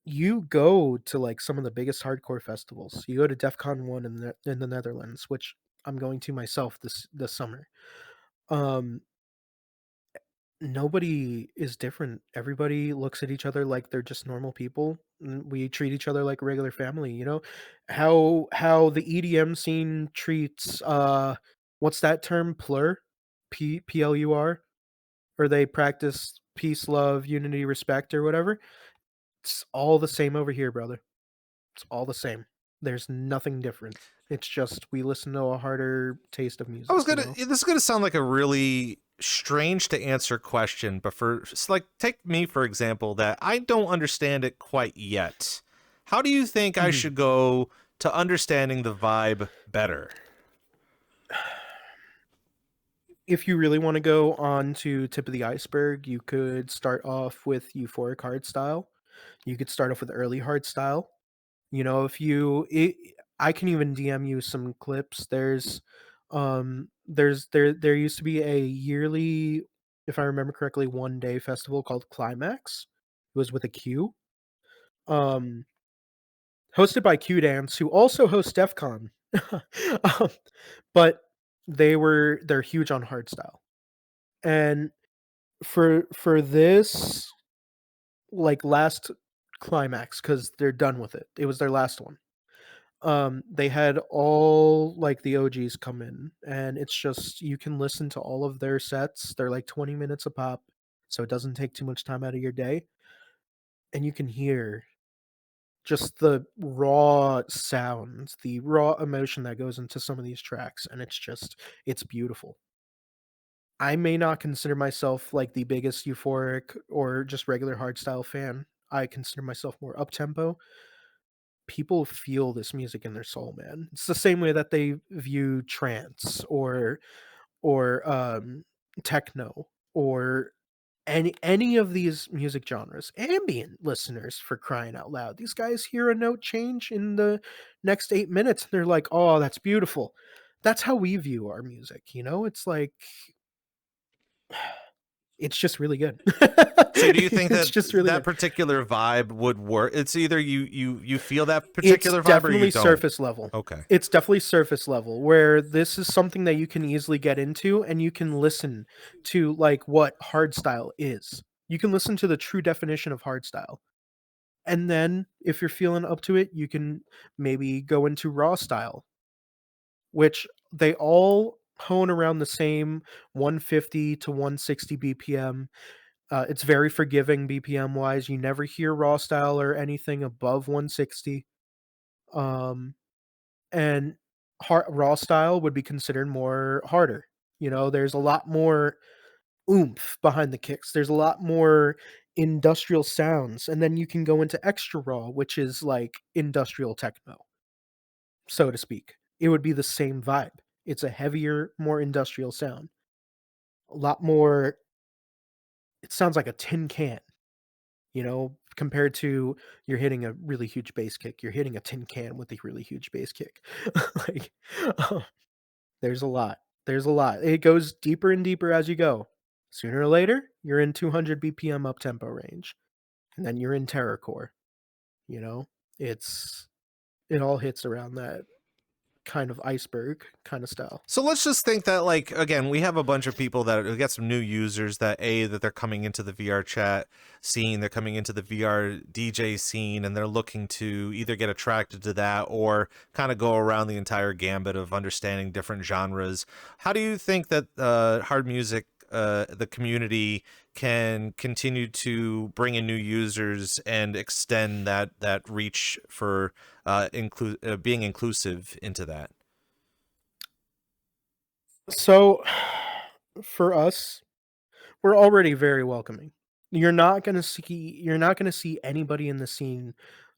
you go to like some of the biggest hardcore festivals. You go to DEF CON 1 in the Netherlands, which I'm going to myself this summer. Um, Nobody is different. Everybody looks at each other like they're just normal people. We treat each other like a regular family, how the EDM scene treats what's that term? Plur? PLUR? Or they practice peace, love, unity, respect, or whatever. It's all the same over here, brother. It's all the same. There's nothing different. It's just we listen to a harder taste of I was music, gonna. This is gonna sound like a really strange to answer question, but like, take me for example, that I don't understand it quite yet. How do you think I Mhm. should go to understanding the vibe better? If you really want to go on to tip of the iceberg, you could start off with euphoric hard style. You could start off with early hard style. If I can even DM you some clips. There used to be a yearly, if I remember correctly, 1 day festival called Climax. It was with a Q. Um, Hosted by Q Dance, who also hosts DEF CON. um, but they're huge on hardstyle. And for this, like, last climax, because they're done with it. It was their last one. They had all, like, the OGs come in, and it's just you can listen to all of their sets. They're like 20 minutes a pop, so it doesn't take too much time out of your day, and you can hear just the raw sounds, the raw emotion that goes into some of these tracks, and it's beautiful. I may not consider myself like the biggest euphoric or just regular hardstyle fan. I consider myself more up tempo. People feel this music in their soul, man. It's the same way that they view trance or techno or any of these music genres. Ambient listeners, for crying out loud. These guys hear a note change in the next 8 minutes and they're like, "Oh, that's beautiful." That's how we view our music, you know? It's like it's just really good. So do you think It's that just really that good. particular vibe would work? It's either you feel that It's particular vibe or you definitely don't. surface level. Okay. It's definitely surface level, where this is something that you can easily get into and you can listen to, like, what hardstyle is. You can listen to the true definition of hardstyle. And then if you're feeling up to it, you can maybe go into raw style, which they all hone around the same 150 to 160 BPM. It's very forgiving BPM wise. You never hear raw style or anything above 160. Um, and raw style would be considered more harder. You know, there's a lot more oomph behind the kicks. There's a lot more industrial sounds, and then you can go into extra raw, which is like industrial techno, so to speak. It would be the same vibe. It's a heavier, more industrial sound. A lot more. It sounds like a tin can, you know, compared to you're hitting a really huge bass kick. You're hitting a tin can with a really huge bass kick. Like, there's a lot. There's a lot. It goes deeper and deeper as you go. Sooner or later, you're in 200 BPM up tempo range, and then you're in terrorcore. You know, it's it all hits around that kind of iceberg kind of style. So let's just think that, like, again, we have a bunch of people that we got some new users that they're coming into the VRChat scene, they're coming into the VR DJ scene, and they're looking to either get attracted to that or kind of go around the entire gambit of understanding different genres. How do you think that hard music, the community, can continue to bring in new users and extend that reach for being inclusive into that? So, for us, we're already very welcoming. You're not gonna see anybody in the scene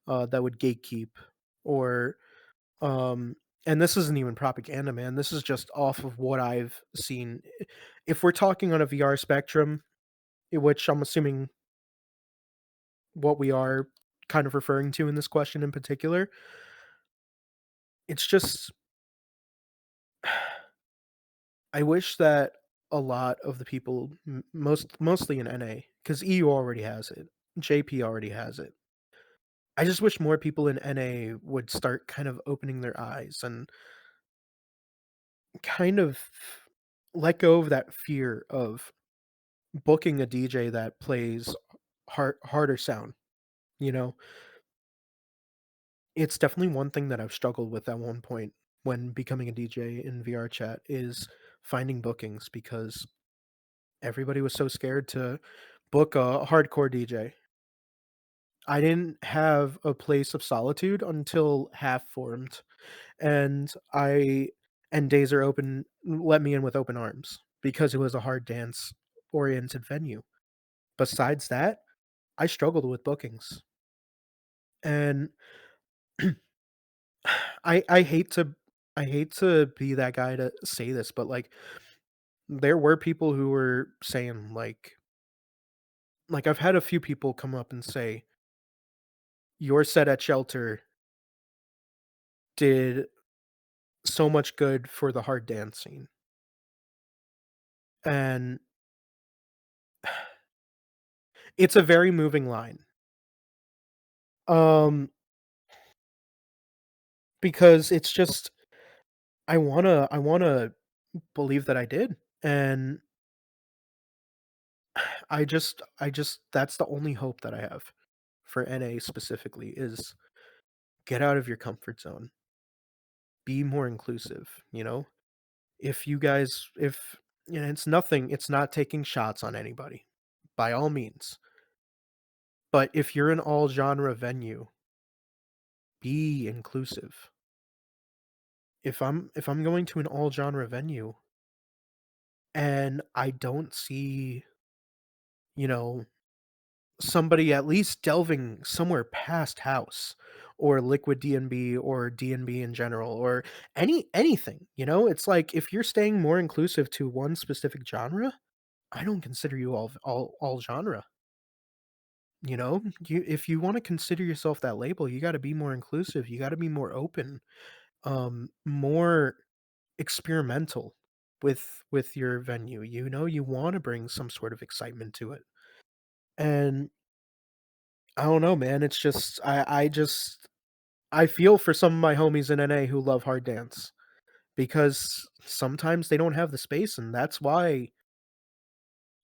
that would gatekeep or um and this isn't even propaganda, man. This is just off of what I've seen. If we're talking on a VR spectrum, which I'm assuming what we are kind of referring to in this question in particular, it's just I wish that a lot of the people, mostly in NA, because EU already has it, JP already has it. I just wish more people in NA would start kind of opening their eyes and kind of let go of that fear of booking a DJ that plays harder sound. You know, it's definitely one thing that I've struggled with at one point when becoming a DJ in VR chat is finding bookings because everybody was so scared to book a hardcore DJ. I didn't have a place of solitude until half formed, and I and Days Are Open let me in with open arms because it was a hard dance oriented venue. Besides that, I struggled with bookings. And I hate to be that guy to say this, but like there were people who were saying like I've had a few people come up and say your set at Shelter did so much good for the hard dance scene. And it's a very moving line. Um because it's just I wanna believe that I did. And I just that's the only hope that I have for NA specifically is get out of your comfort zone. Be more inclusive, you know? If you guys if you know, it's not taking shots on anybody by all means. But if you're an all genre venue, be inclusive. If I'm going to an all genre venue and I don't see, you know, somebody at least delving somewhere past house or liquid DNB or DNB in general or anything, you know? It's like if you're staying more inclusive to one specific genre, I don't consider you all genre. You know, if you want to consider yourself that label, you got to be more inclusive. You got to be more open, more experimental with your venue. You know, you want to bring some sort of excitement to it. And I don't know, man. It's just I feel for some of my homies in NA who love hard dance because sometimes they don't have the space, and that's why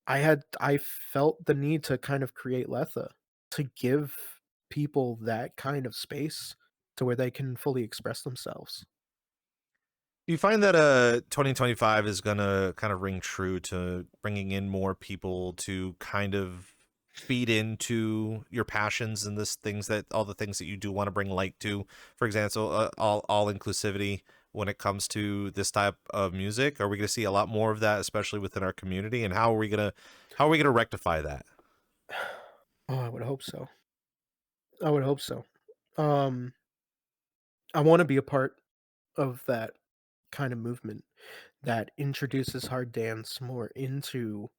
I felt the need to kind of create Letha to give people that kind of space to where they can fully express themselves. Do you find that 2025 is gonna kind of ring true to bringing in more people to kind of feed into your passions and this things that all the things that you do want to bring light to? For example, all inclusivity when it comes to this type of music. Are we going to see a lot more of that, especially within our community? And how are we gonna rectify that? Oh, I would hope so. I would hope so. Um, I want to be a part of that kind of movement that introduces hard dance more into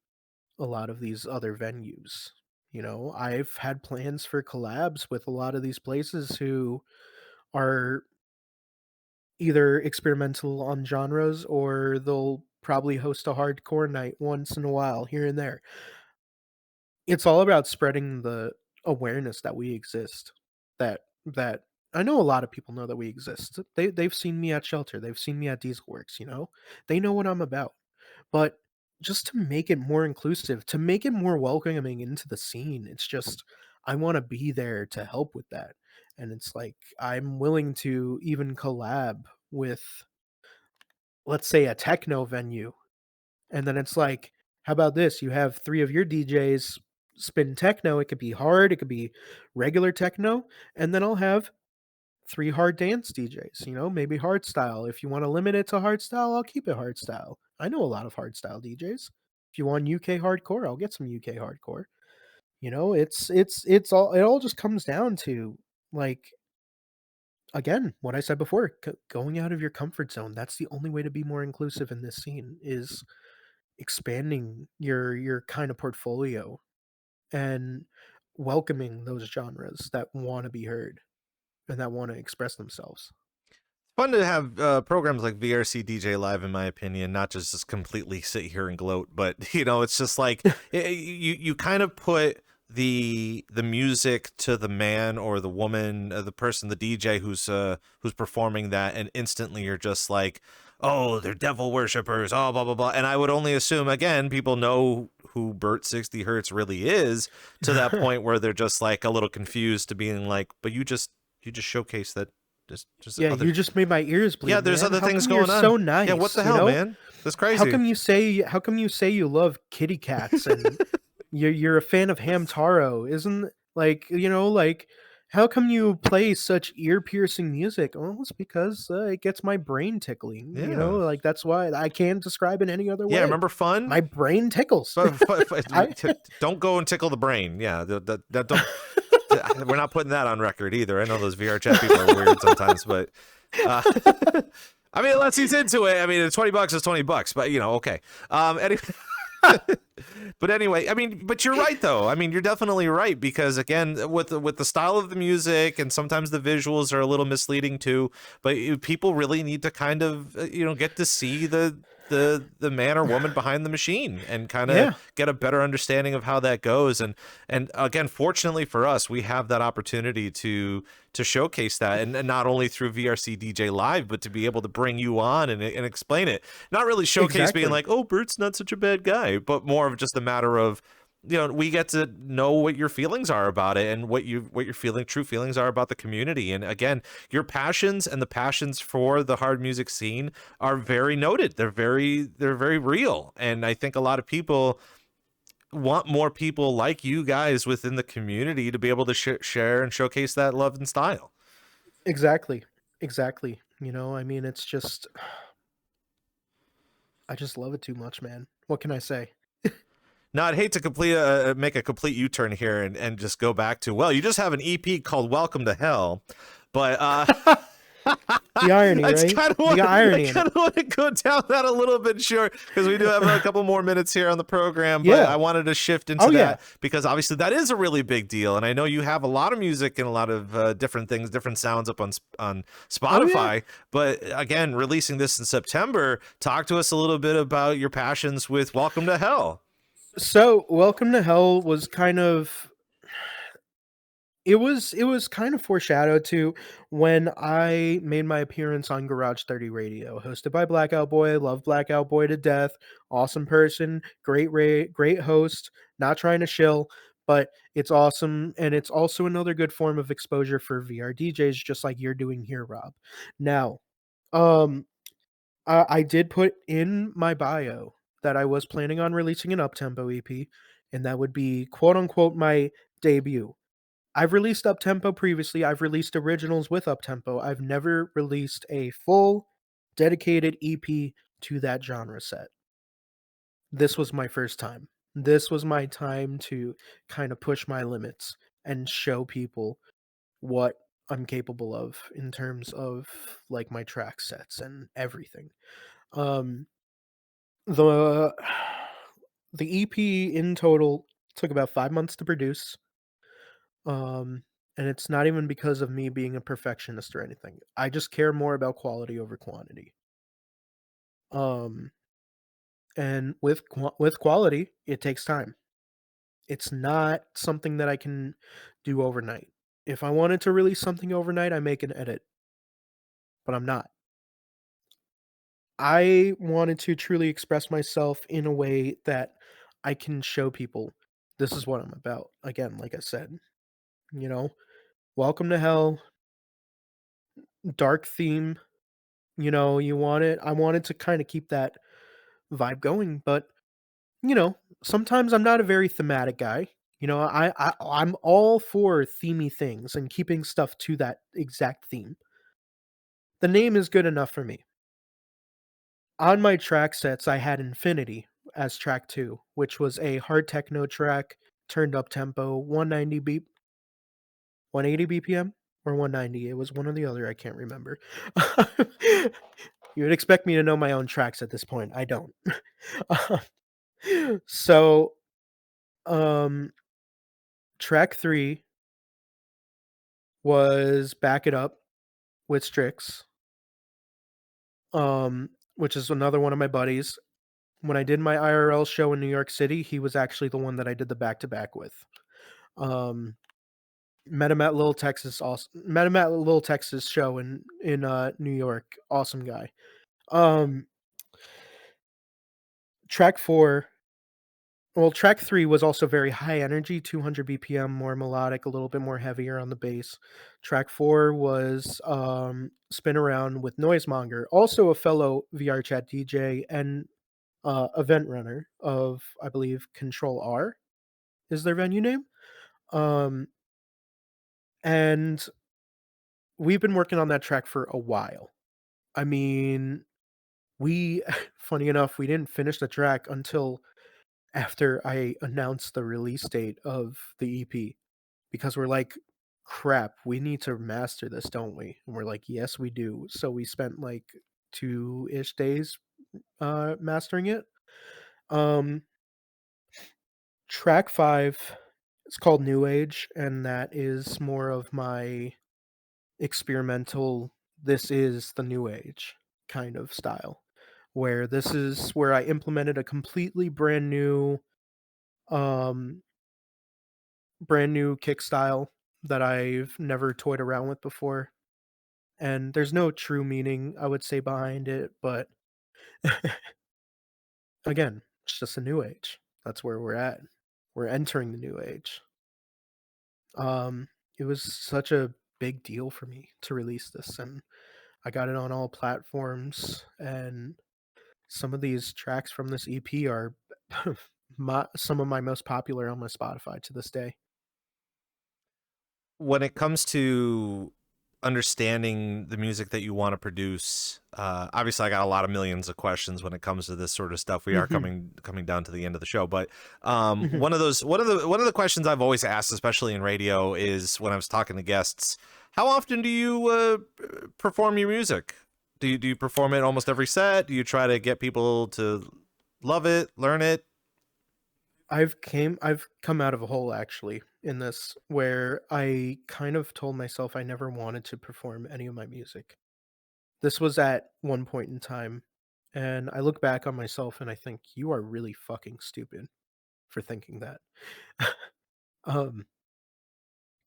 a lot of these other venues. You know, I've had plans for collabs with a lot of these places who are either experimental on genres or they'll probably host a hardcore night once in a while here and there. It's all about spreading the awareness that we exist. That I know a lot of people know that we exist. They've seen me at Shelter, they've seen me at Dieselworks, you know? They know what I'm about. But just to make it more inclusive, to make it more welcoming into the scene, it's just I want to be there to help with that. And it's like I'm willing to even collab with, let's say, a techno venue. And then it's like, how about this? You have three of your DJs spin techno. It could be hard, it could be regular techno. And then I'll have three hard dance DJs, you know, maybe hard style. If you want to limit it to hard style, I'll keep it hard style. I know a lot of hard style DJs. If you want UK hardcore, I'll get some UK hardcore. You know, it's all it all just comes down to like again, what I said before, going out of your comfort zone. That's the only way to be more inclusive in this scene is expanding your kind of portfolio and welcoming those genres that want to be heard and that want to express themselves. Fun to have programs like VRC DJ Live, in my opinion, not just completely sit here and gloat, but it's just like you kind of put the music to the man or the woman, the person, the DJ who's performing that, and instantly you're just like, oh, they're devil worshippers, oh, blah blah blah. And I would only assume, again, people know who Bert60Hz really is to that point where they're just like a little confused to being like, but you just showcase that. Just Yeah, other, you just made my ears bleed. yeah, there's man. other How things come going you're on. so nice. Yeah, what the you hell, know? man? That's crazy. How come you say you love kitty cats and you're a fan of Hamtaro? Isn't like like how come you play such ear piercing music? Oh, it's because it gets my brain tickling. Yeah. Like that's why I can't describe it any other way. Yeah, remember Fun? My brain tickles. I, Don't go and tickle the brain. Yeah, that don't. We're not putting that on record either. I know those VRChat people are weird sometimes, but I mean, unless he's into it. I mean, $20 is $20, but okay. Anyway, but anyway, I mean, but you're right though. I mean, you're definitely right because again, with the style of the music and sometimes the visuals are a little misleading too. But people really need to kind of get to see the man or woman behind the machine and kind of get a better understanding of how that goes. And again, fortunately for us, we have that opportunity to showcase that, and not only through VRC DJ Live, but to be able to bring you on and explain it. Not really showcase being like, oh, Bert's not such a bad guy, but more of just a matter of we get to know what your feelings are about it and what your true feelings are about the community. And again, your passions and the passions for the hard music scene are very noted. They're very real. And I think a lot of people want more people like you guys within the community to be able to share and showcase that love and style. Exactly. Exactly. I mean, it's just I just love it too much, man. What can I say? Now, I'd hate to make a complete U-turn here and just go back to, well, you just have an EP called Welcome to Hell, but The irony, I just right? kind of The irony in it. want to go down that a little bit short because we do have a couple more minutes here on the program. But Yeah. I wanted to shift into Oh, that yeah. because obviously that is a really big deal, and I know you have a lot of music and a lot of different things, different sounds up on Spotify. But again, releasing this in September, talk to us a little bit about your passions with Welcome to Hell. So, Welcome to Hell was kind of it was kind of foreshadowed to when I made my appearance on Garage 30 Radio, hosted by Blackout Boy. Love Blackout Boy to death. Awesome person, great host. Not trying to shill, but it's awesome, and it's also another good form of exposure for VR DJs, just like you're doing here, Rob. Now, um, I did put in my bio that I was planning on releasing an uptempo EP, and that would be quote unquote my debut. I've released uptempo previously. I've released originals with uptempo. I've never released a full dedicated EP to that genre set. This was my first time. This was my time to kind of push my limits and show people what I'm capable of in terms of like my track sets and everything. Um the the EP in total took about 5 months to produce. Um, and it's not even because of me being a perfectionist or anything. I just care more about quality over quantity. Um, and with quality, it takes time. It's not something that I can do overnight. If I wanted to release something overnight, I make an edit, but I'm not. I wanted to truly express myself in a way that I can show people this is what I'm about. Again, like I said, you know, Welcome to Hell, dark theme. I wanted to kind of keep that vibe going, but sometimes I'm not a very thematic guy. I'm all for themey things and keeping stuff to that exact theme. The name is good enough for me. On my track sets, I had Infinity as track 2, which was a hard techno track, turned up tempo, 180 BPM or 190. It was one or the other, I can't remember. You would expect me to know my own tracks at this point. I don't. So, um, track 3 was Back It Up with Strix, which is another one of my buddies. When I did my IRL show in New York City, he was actually the one that I did the back to back with. Um, met him at Little Texas show in New York. Awesome guy. Um, track 4 Well, track 3 was also very high energy, 200 BPM, more melodic, a little bit more heavier on the bass. Track 4 was Spin Around with Noisemonger, also a fellow VRChat DJ and event runner of, I believe, Control R is their venue name. Um, and we've been working on that track for a while. I mean, we, funny enough, we didn't finish the track until after I announced the release date of the EP. Because we're like, crap, we need to master this, don't we? And we're like, yes, we do. So we spent like 2-ish days mastering it. Um Track 5, it's called New Age, and that is more of my experimental, this is the new age kind of style, where this is where I implemented a completely um brand new kick style that I've never toyed around with before. And there's no true meaning, I would say, behind it, but again, it's just a new age. That's where we're at. We're entering the new age. It was such a big deal for me to release this, and I got it on all platforms, and some of these tracks from this EP are some of my most popular on my Spotify to this day. When it comes to understanding the music that you want to produce, obviously I got a lot of millions of questions when it comes to this sort of stuff. We are Mhm, coming down to the end of the show, but mhm. one of the questions I've always asked, especially in radio, is when I was talking to guests, how often do you perform your music? Do you perform it almost every set? Do you try to get people to love it, learn it? I've come out of a hole actually in this where I kind of told myself I never wanted to perform any of my music. This was at one point in time, and I look back on myself and I think you are really fucking stupid for thinking that. um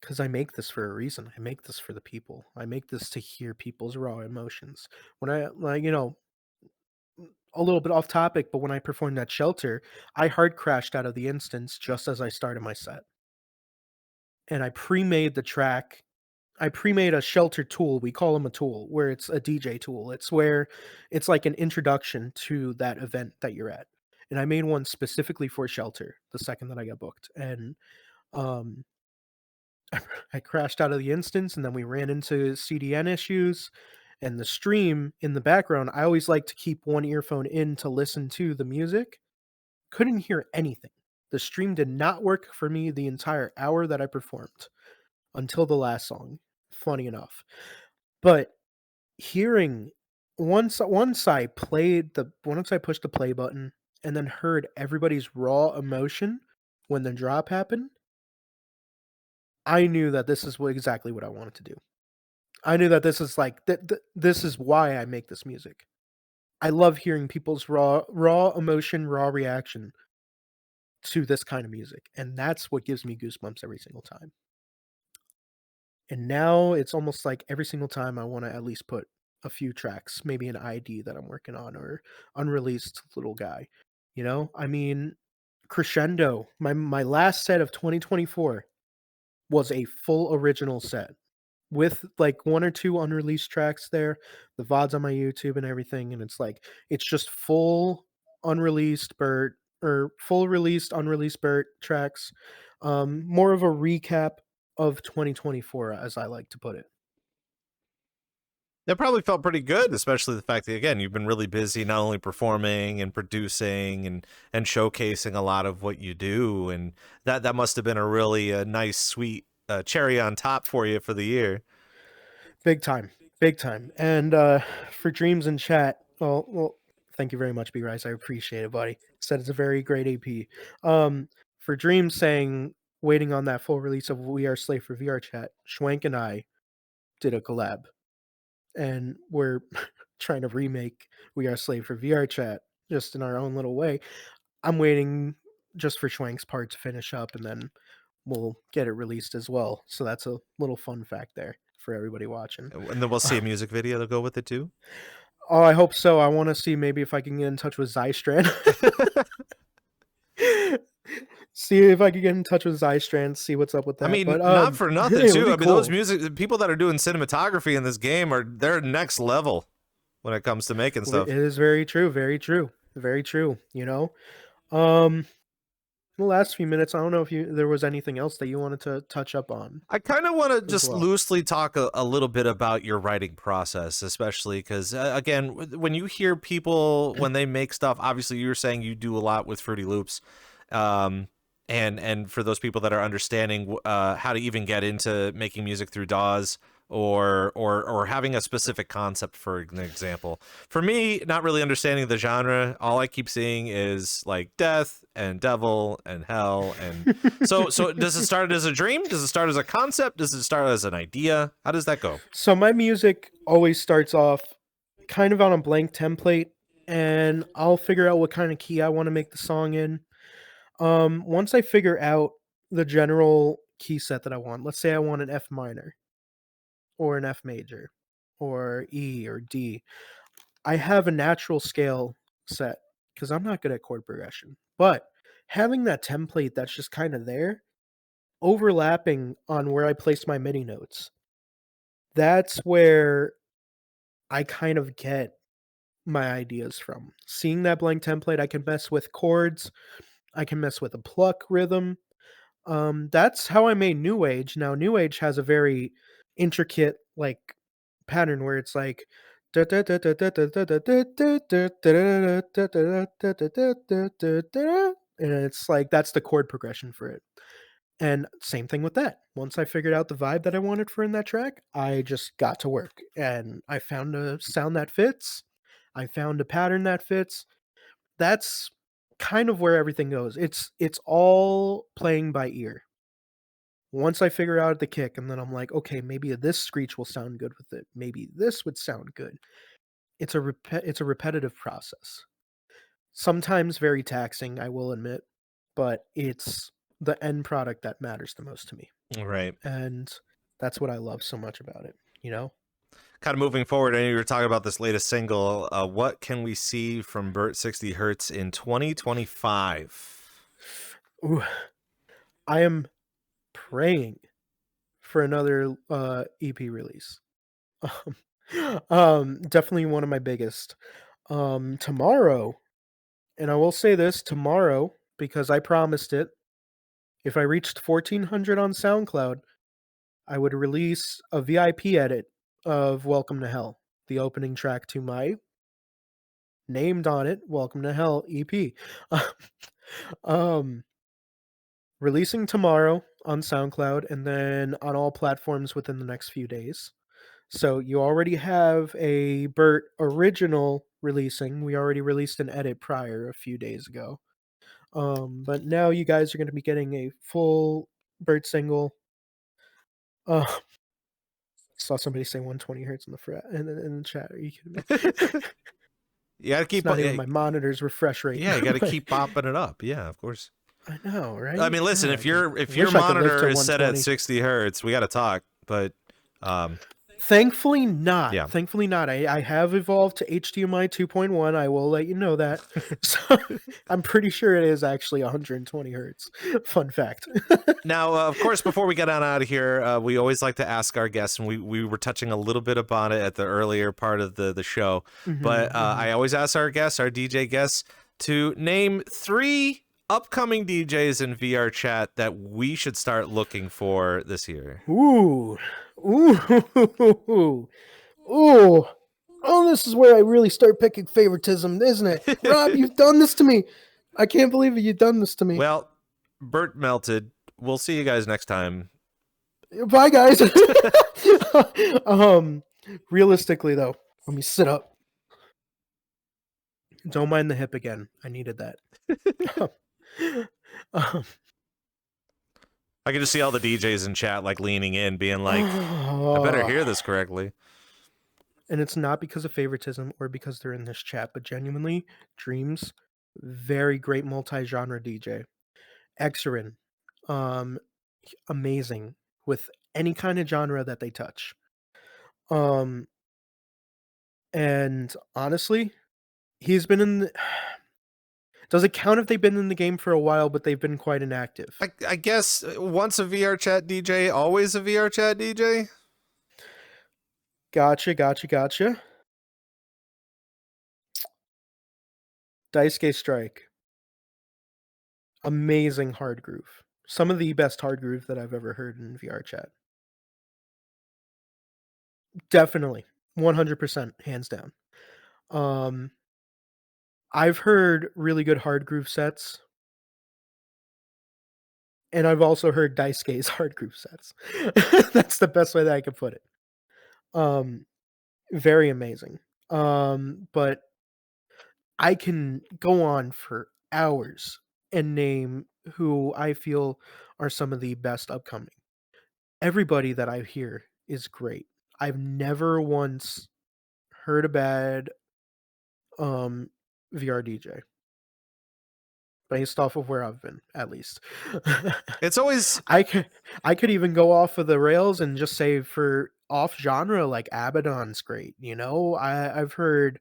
because I make this for a reason. I make this for the people. I make this to hear people's raw emotions. When I like, a little bit off topic, but when I performed at Shelter, I hard crashed out of the instance just as I started my set. And I pre-made the track. I pre-made a Shelter tool. We call them a tool, where it's a DJ tool. It's where it's like an introduction to that event that you're at. And I made one specifically for Shelter the second that I got booked. And um I crashed out of the instance, and then we ran into CDN issues, and the stream in the background, I always like to keep one earphone in to listen to the music. Couldn't hear anything. The stream did not work for me the entire hour that I performed until the last song, funny enough. But hearing once I pushed the play button and then heard everybody's raw emotion when the drop happened, I knew that this is exactly what I wanted to do. I knew that this is like this is why I make this music. I love hearing people's raw emotion, raw reaction to this kind of music, and that's what gives me goosebumps every single time. And now it's almost like every single time I want to at least put a few tracks, maybe an ID that I'm working on or unreleased little guy. I mean, Crescendo, my last set of 2024 was a full original set with like one or two unreleased tracks there, the VODs on my YouTube and everything, and it's just full unreleased Bert or full released unreleased Bert tracks. More of a recap of 2024, as I like to put it. That probably felt pretty good, especially the fact that again you've been really busy not only performing and producing and showcasing a lot of what you do, and that must have been a really nice, sweet cherry on top for you for the year. Big time, big time. And for Dreams in chat, well, thank you very much, B Rice. I appreciate it, buddy. Said it's a very great AP. For Dreams saying waiting on that full release of We Are Slave for VRChat, Schwank and I did a collab, and we're trying to remake We Are Slave for VRChat just in our own little way. I'm waiting just for Schwank's part to finish up, and then we'll get it released as well. So that's a little fun fact there for everybody watching. And then we'll see a music video to go with it too. Oh, I hope so. I want to see maybe if I can get in touch with Zystrand. See if I can get in touch with Zystrand, see what's up with I that. mean, But not for nothing it would too. be I mean, those cool. music people that are doing cinematography in this game they're next level when it comes to making It stuff. is very true, very true, very true. Um, the last few minutes, I don't know if there was anything else that you wanted to touch up on I kind of want to as just well. loosely talk a little bit about your writing process, especially because, again, when you hear people, when they make stuff, obviously you were saying you do a lot with Fruity Loops. Um, and for those people that are understanding how to even get into making music through DAWs or having a specific concept, for an example. For me, not really understanding the genre, all I keep seeing is like death and devil and hell. And so does it start as a dream? Does it start as a concept? Does it start as an idea? How does that go? So my music always starts off kind of on a blank template, and I'll figure out what kind of key I want to make the song in. Once I figure out the general key set that I want, let's say I want an F minor or an F major or E or D. I have a natural scale set because I'm not good at chord progression. But having that template that's just kind of there, overlapping on where I place my MIDI notes. That's where I kind of get my ideas from. Seeing that blank template, I can mess with chords, I can mess with a pluck rhythm. That's how I made New Age. Now, New Age has a very intricate like pattern where it's like and it's like that's the chord progression for it. And same thing with that. Once I figured out the vibe that I wanted for in that track, I just got to work and I found a sound that fits. I found a pattern that fits. That's kind of where everything goes. It's all playing by ear. Once I figure out the kick and then I'm like, okay, maybe this screech will sound good with it. Maybe this would sound good. It's a repetitive process. Sometimes very taxing, I will admit, but it's the end product that matters the most to me. Right. And that's what I love so much about it, you know? Kind of moving forward, and you were talking about this latest single. What can we see from Bert60Hz in 2025? Ooh, I am praying for another EP release. Definitely one of my biggest. Tomorrow, and I will say this tomorrow because I promised it. If I reached 1400 on SoundCloud, I would release a VIP edit of Welcome to Hell, the opening track to my named on it Welcome to Hell EP. Releasing tomorrow on SoundCloud and then on all platforms within the next few days. So you already have a Bert original releasing. We already released an edit prior a few days ago. But now you guys are going to be getting a full Bert single. Saw somebody say 120 hertz in the chat. Are you kidding me? You gotta keep it's not even my monitor's refresh rate. Yeah, you gotta keep popping it up. Yeah, of course. I know, right? I mean, listen, God, if your monitor is set at 60 hertz, we gotta talk. But thankfully not. Yeah. Thankfully not. I have evolved to HDMI 2.1. I will let you know that. So I'm pretty sure it is actually 120 hertz. Fun fact. Now, of course, before we get on out of here, we always like to ask our guests, and we were touching a little bit about it at the earlier part of the show. But I always ask our guests, our DJ guests, to name 3 upcoming DJs in VRChat that we should start looking for this year. Ooh. Oh, this is where I really start picking favoritism, isn't it? Rob, you've done this to me. I can't believe it. You've done this to me. Well, Bert melted. We'll see you guys next time. Bye, guys. Realistically, though, let me sit up. Don't mind the hip again. I needed that. I can just see all the DJs in chat like leaning in, being like, I better hear this correctly. And it's not because of favoritism or because they're in this chat, but genuinely, Dreams, very great multi-genre DJ. Exerin, amazing with any kind of genre that they touch. And honestly, he's been in the... Does it count if they've been in the game for a while, but they've been quite inactive? I guess once a VRChat DJ, always a VRChat DJ? Gotcha. Daisuke Strike. Amazing hard groove. Some of the best hard groove that I've ever heard in VRChat. Definitely. 100%, hands down. I've heard really good hard groove sets. And I've also heard Daisuke's hard groove sets. That's the best way that I could put it. Very amazing. But I can go on for hours and name who I feel are some of the best upcoming. Everybody that I hear is great. I've never once heard a bad VR DJ. Based off of where I've been, at least. It's always... I could even go off of the rails and just say for off genre, like Abaddon's great, you know? I've heard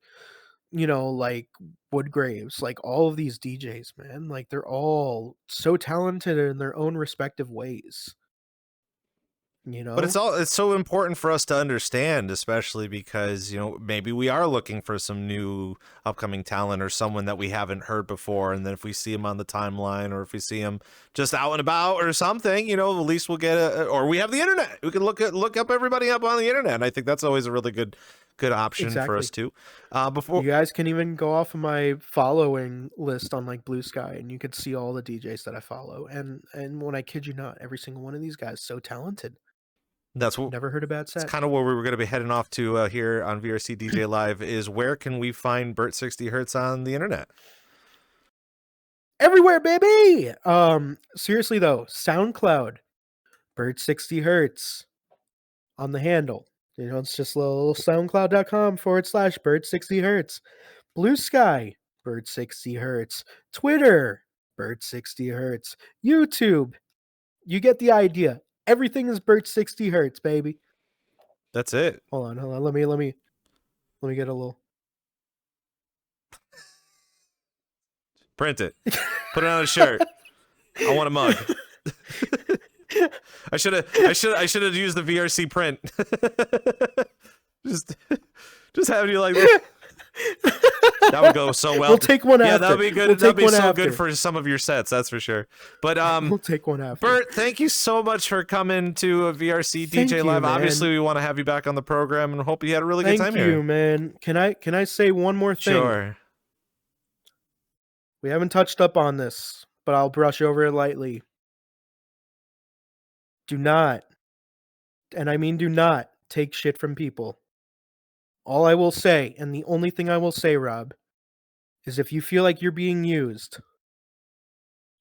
like Woodgraves, like all of these DJs, man, like they're all so talented in their own respective ways. But it's so important for us to understand, especially because, maybe we are looking for some new upcoming talent or someone that we haven't heard before. And then if we see him on the timeline, or if we see him just out and about or something, at least we'll get or we have the internet. We can look up everybody up on the internet. And I think that's always a really good option for us too. Before you guys can even go off of my following list on like Blue Sky, and you could see all the DJs that I follow. And when I kid you not, every single one of these guys is so talented. That's what never heard a bad set. That's kind of where we were going to be heading off to here on VRC DJ Live. Is where can we find Bert60Hz on the internet? Everywhere, baby. Seriously though, SoundCloud, Bert60Hz on the handle. It's just little soundcloud.com/Bert60Hz. Blue Sky, Bert60Hz. Twitter, Bert60Hz. YouTube. You get the idea. Everything is Bert60Hz, baby. That's it. Hold on. Let me get a little. Print it. Put it on a shirt. I want a mug. I should have used the VRC print. just have you like this. That would go so well. We'll take one after. Yeah, that would be good. That'd be so good for some of your sets, that's for sure. But we'll take one after. Bert, thank you so much for coming to a VRC DJ Live. Obviously, we want to have you back on the program, and hope you had a really good time here. Thank you, man. Can I say one more thing? Sure. We haven't touched up on this, but I'll brush over it lightly. Do not, and I mean do not, take shit from people. All I will say, and the only thing I will say, Rob, is if you feel like you're being used,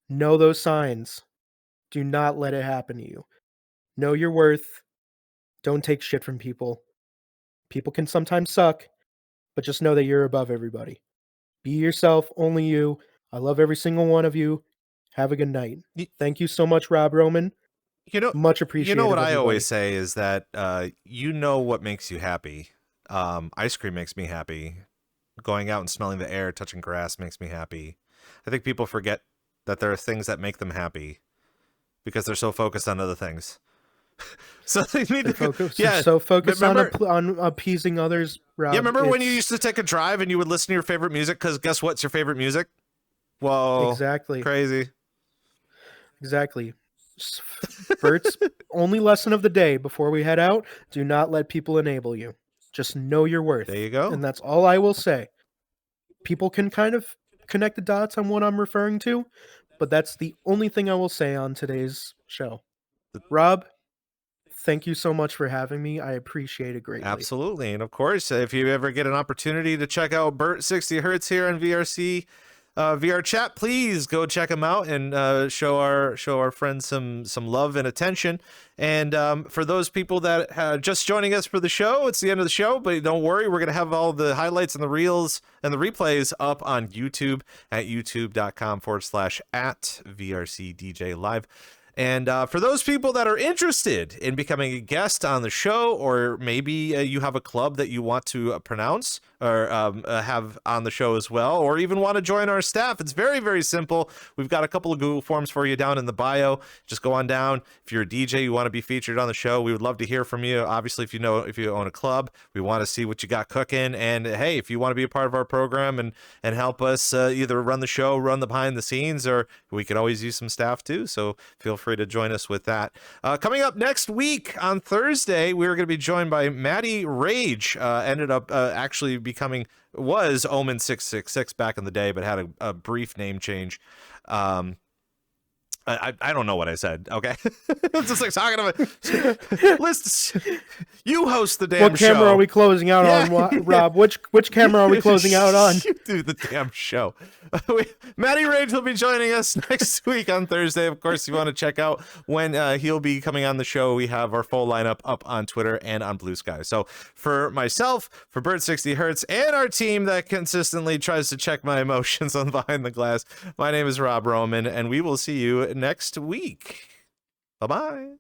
know those signs. Do not let it happen to you. Know your worth. Don't take shit from people. People can sometimes suck, but just know that you're above everybody. Be yourself, only you. I love every single one of you. Have a good night. Thank you so much, Rob Roman. Much appreciated. What I always say is that what makes you happy. Ice cream makes me happy. Going out and smelling the air, touching grass makes me happy. I think people forget that there are things that make them happy because they're so focused on other things. So they need to so focused on appeasing others, Rob. Yeah, remember when you used to take a drive and you would listen to your favorite music? Because guess what's your favorite music? Whoa. Exactly. Crazy. Exactly. Bert's only lesson of the day before we head out: do not let people enable you. Just know your worth. There you go. And that's all I will say. People can kind of connect the dots on what I'm referring to, but that's the only thing I will say on today's show. Rob, thank you so much for having me. I appreciate it greatly. Absolutely. And of course, if you ever get an opportunity to check out Bert60Hz here on VRC VRChat, please go check him out and show our friends some love and attention. And for those people that are just joining us for the show, it's the end of the show, but don't worry, we're going to have all the highlights and the reels and the replays up on YouTube at youtube.com/@VRCDJLIVE. And for those people that are interested in becoming a guest on the show, or maybe you have a club that you want to pronounce or have on the show as well, or even want to join our staff, it's very, very simple. We've got a couple of Google Forms for you down in the bio. Just go on down. If you're a DJ, you want to be featured on the show, we would love to hear from you. Obviously, if you own a club, we want to see what you got cooking. And hey, if you want to be a part of our program and help us either run the show, run the behind the scenes, or we could always use some staff too. So feel free to join us with that. Coming up next week on Thursday, we're going to be joined by Maddie Rage. Ended up was Omen 666 back in the day, but had a brief name change. I don't know what I said. Okay, it's just like talking about lists. You host the damn show. What camera are we closing out on, Rob? Which camera are we closing out on? You do the damn show. Matty Rage will be joining us next week on Thursday. Of course, if you want to check out when he'll be coming on the show, we have our full lineup up on Twitter and on Blue Sky. So for myself, for Bert60Hz, and our team that consistently tries to check my emotions on Behind the Glass, my name is Rob Roman, and we will see you next week. Bye-bye.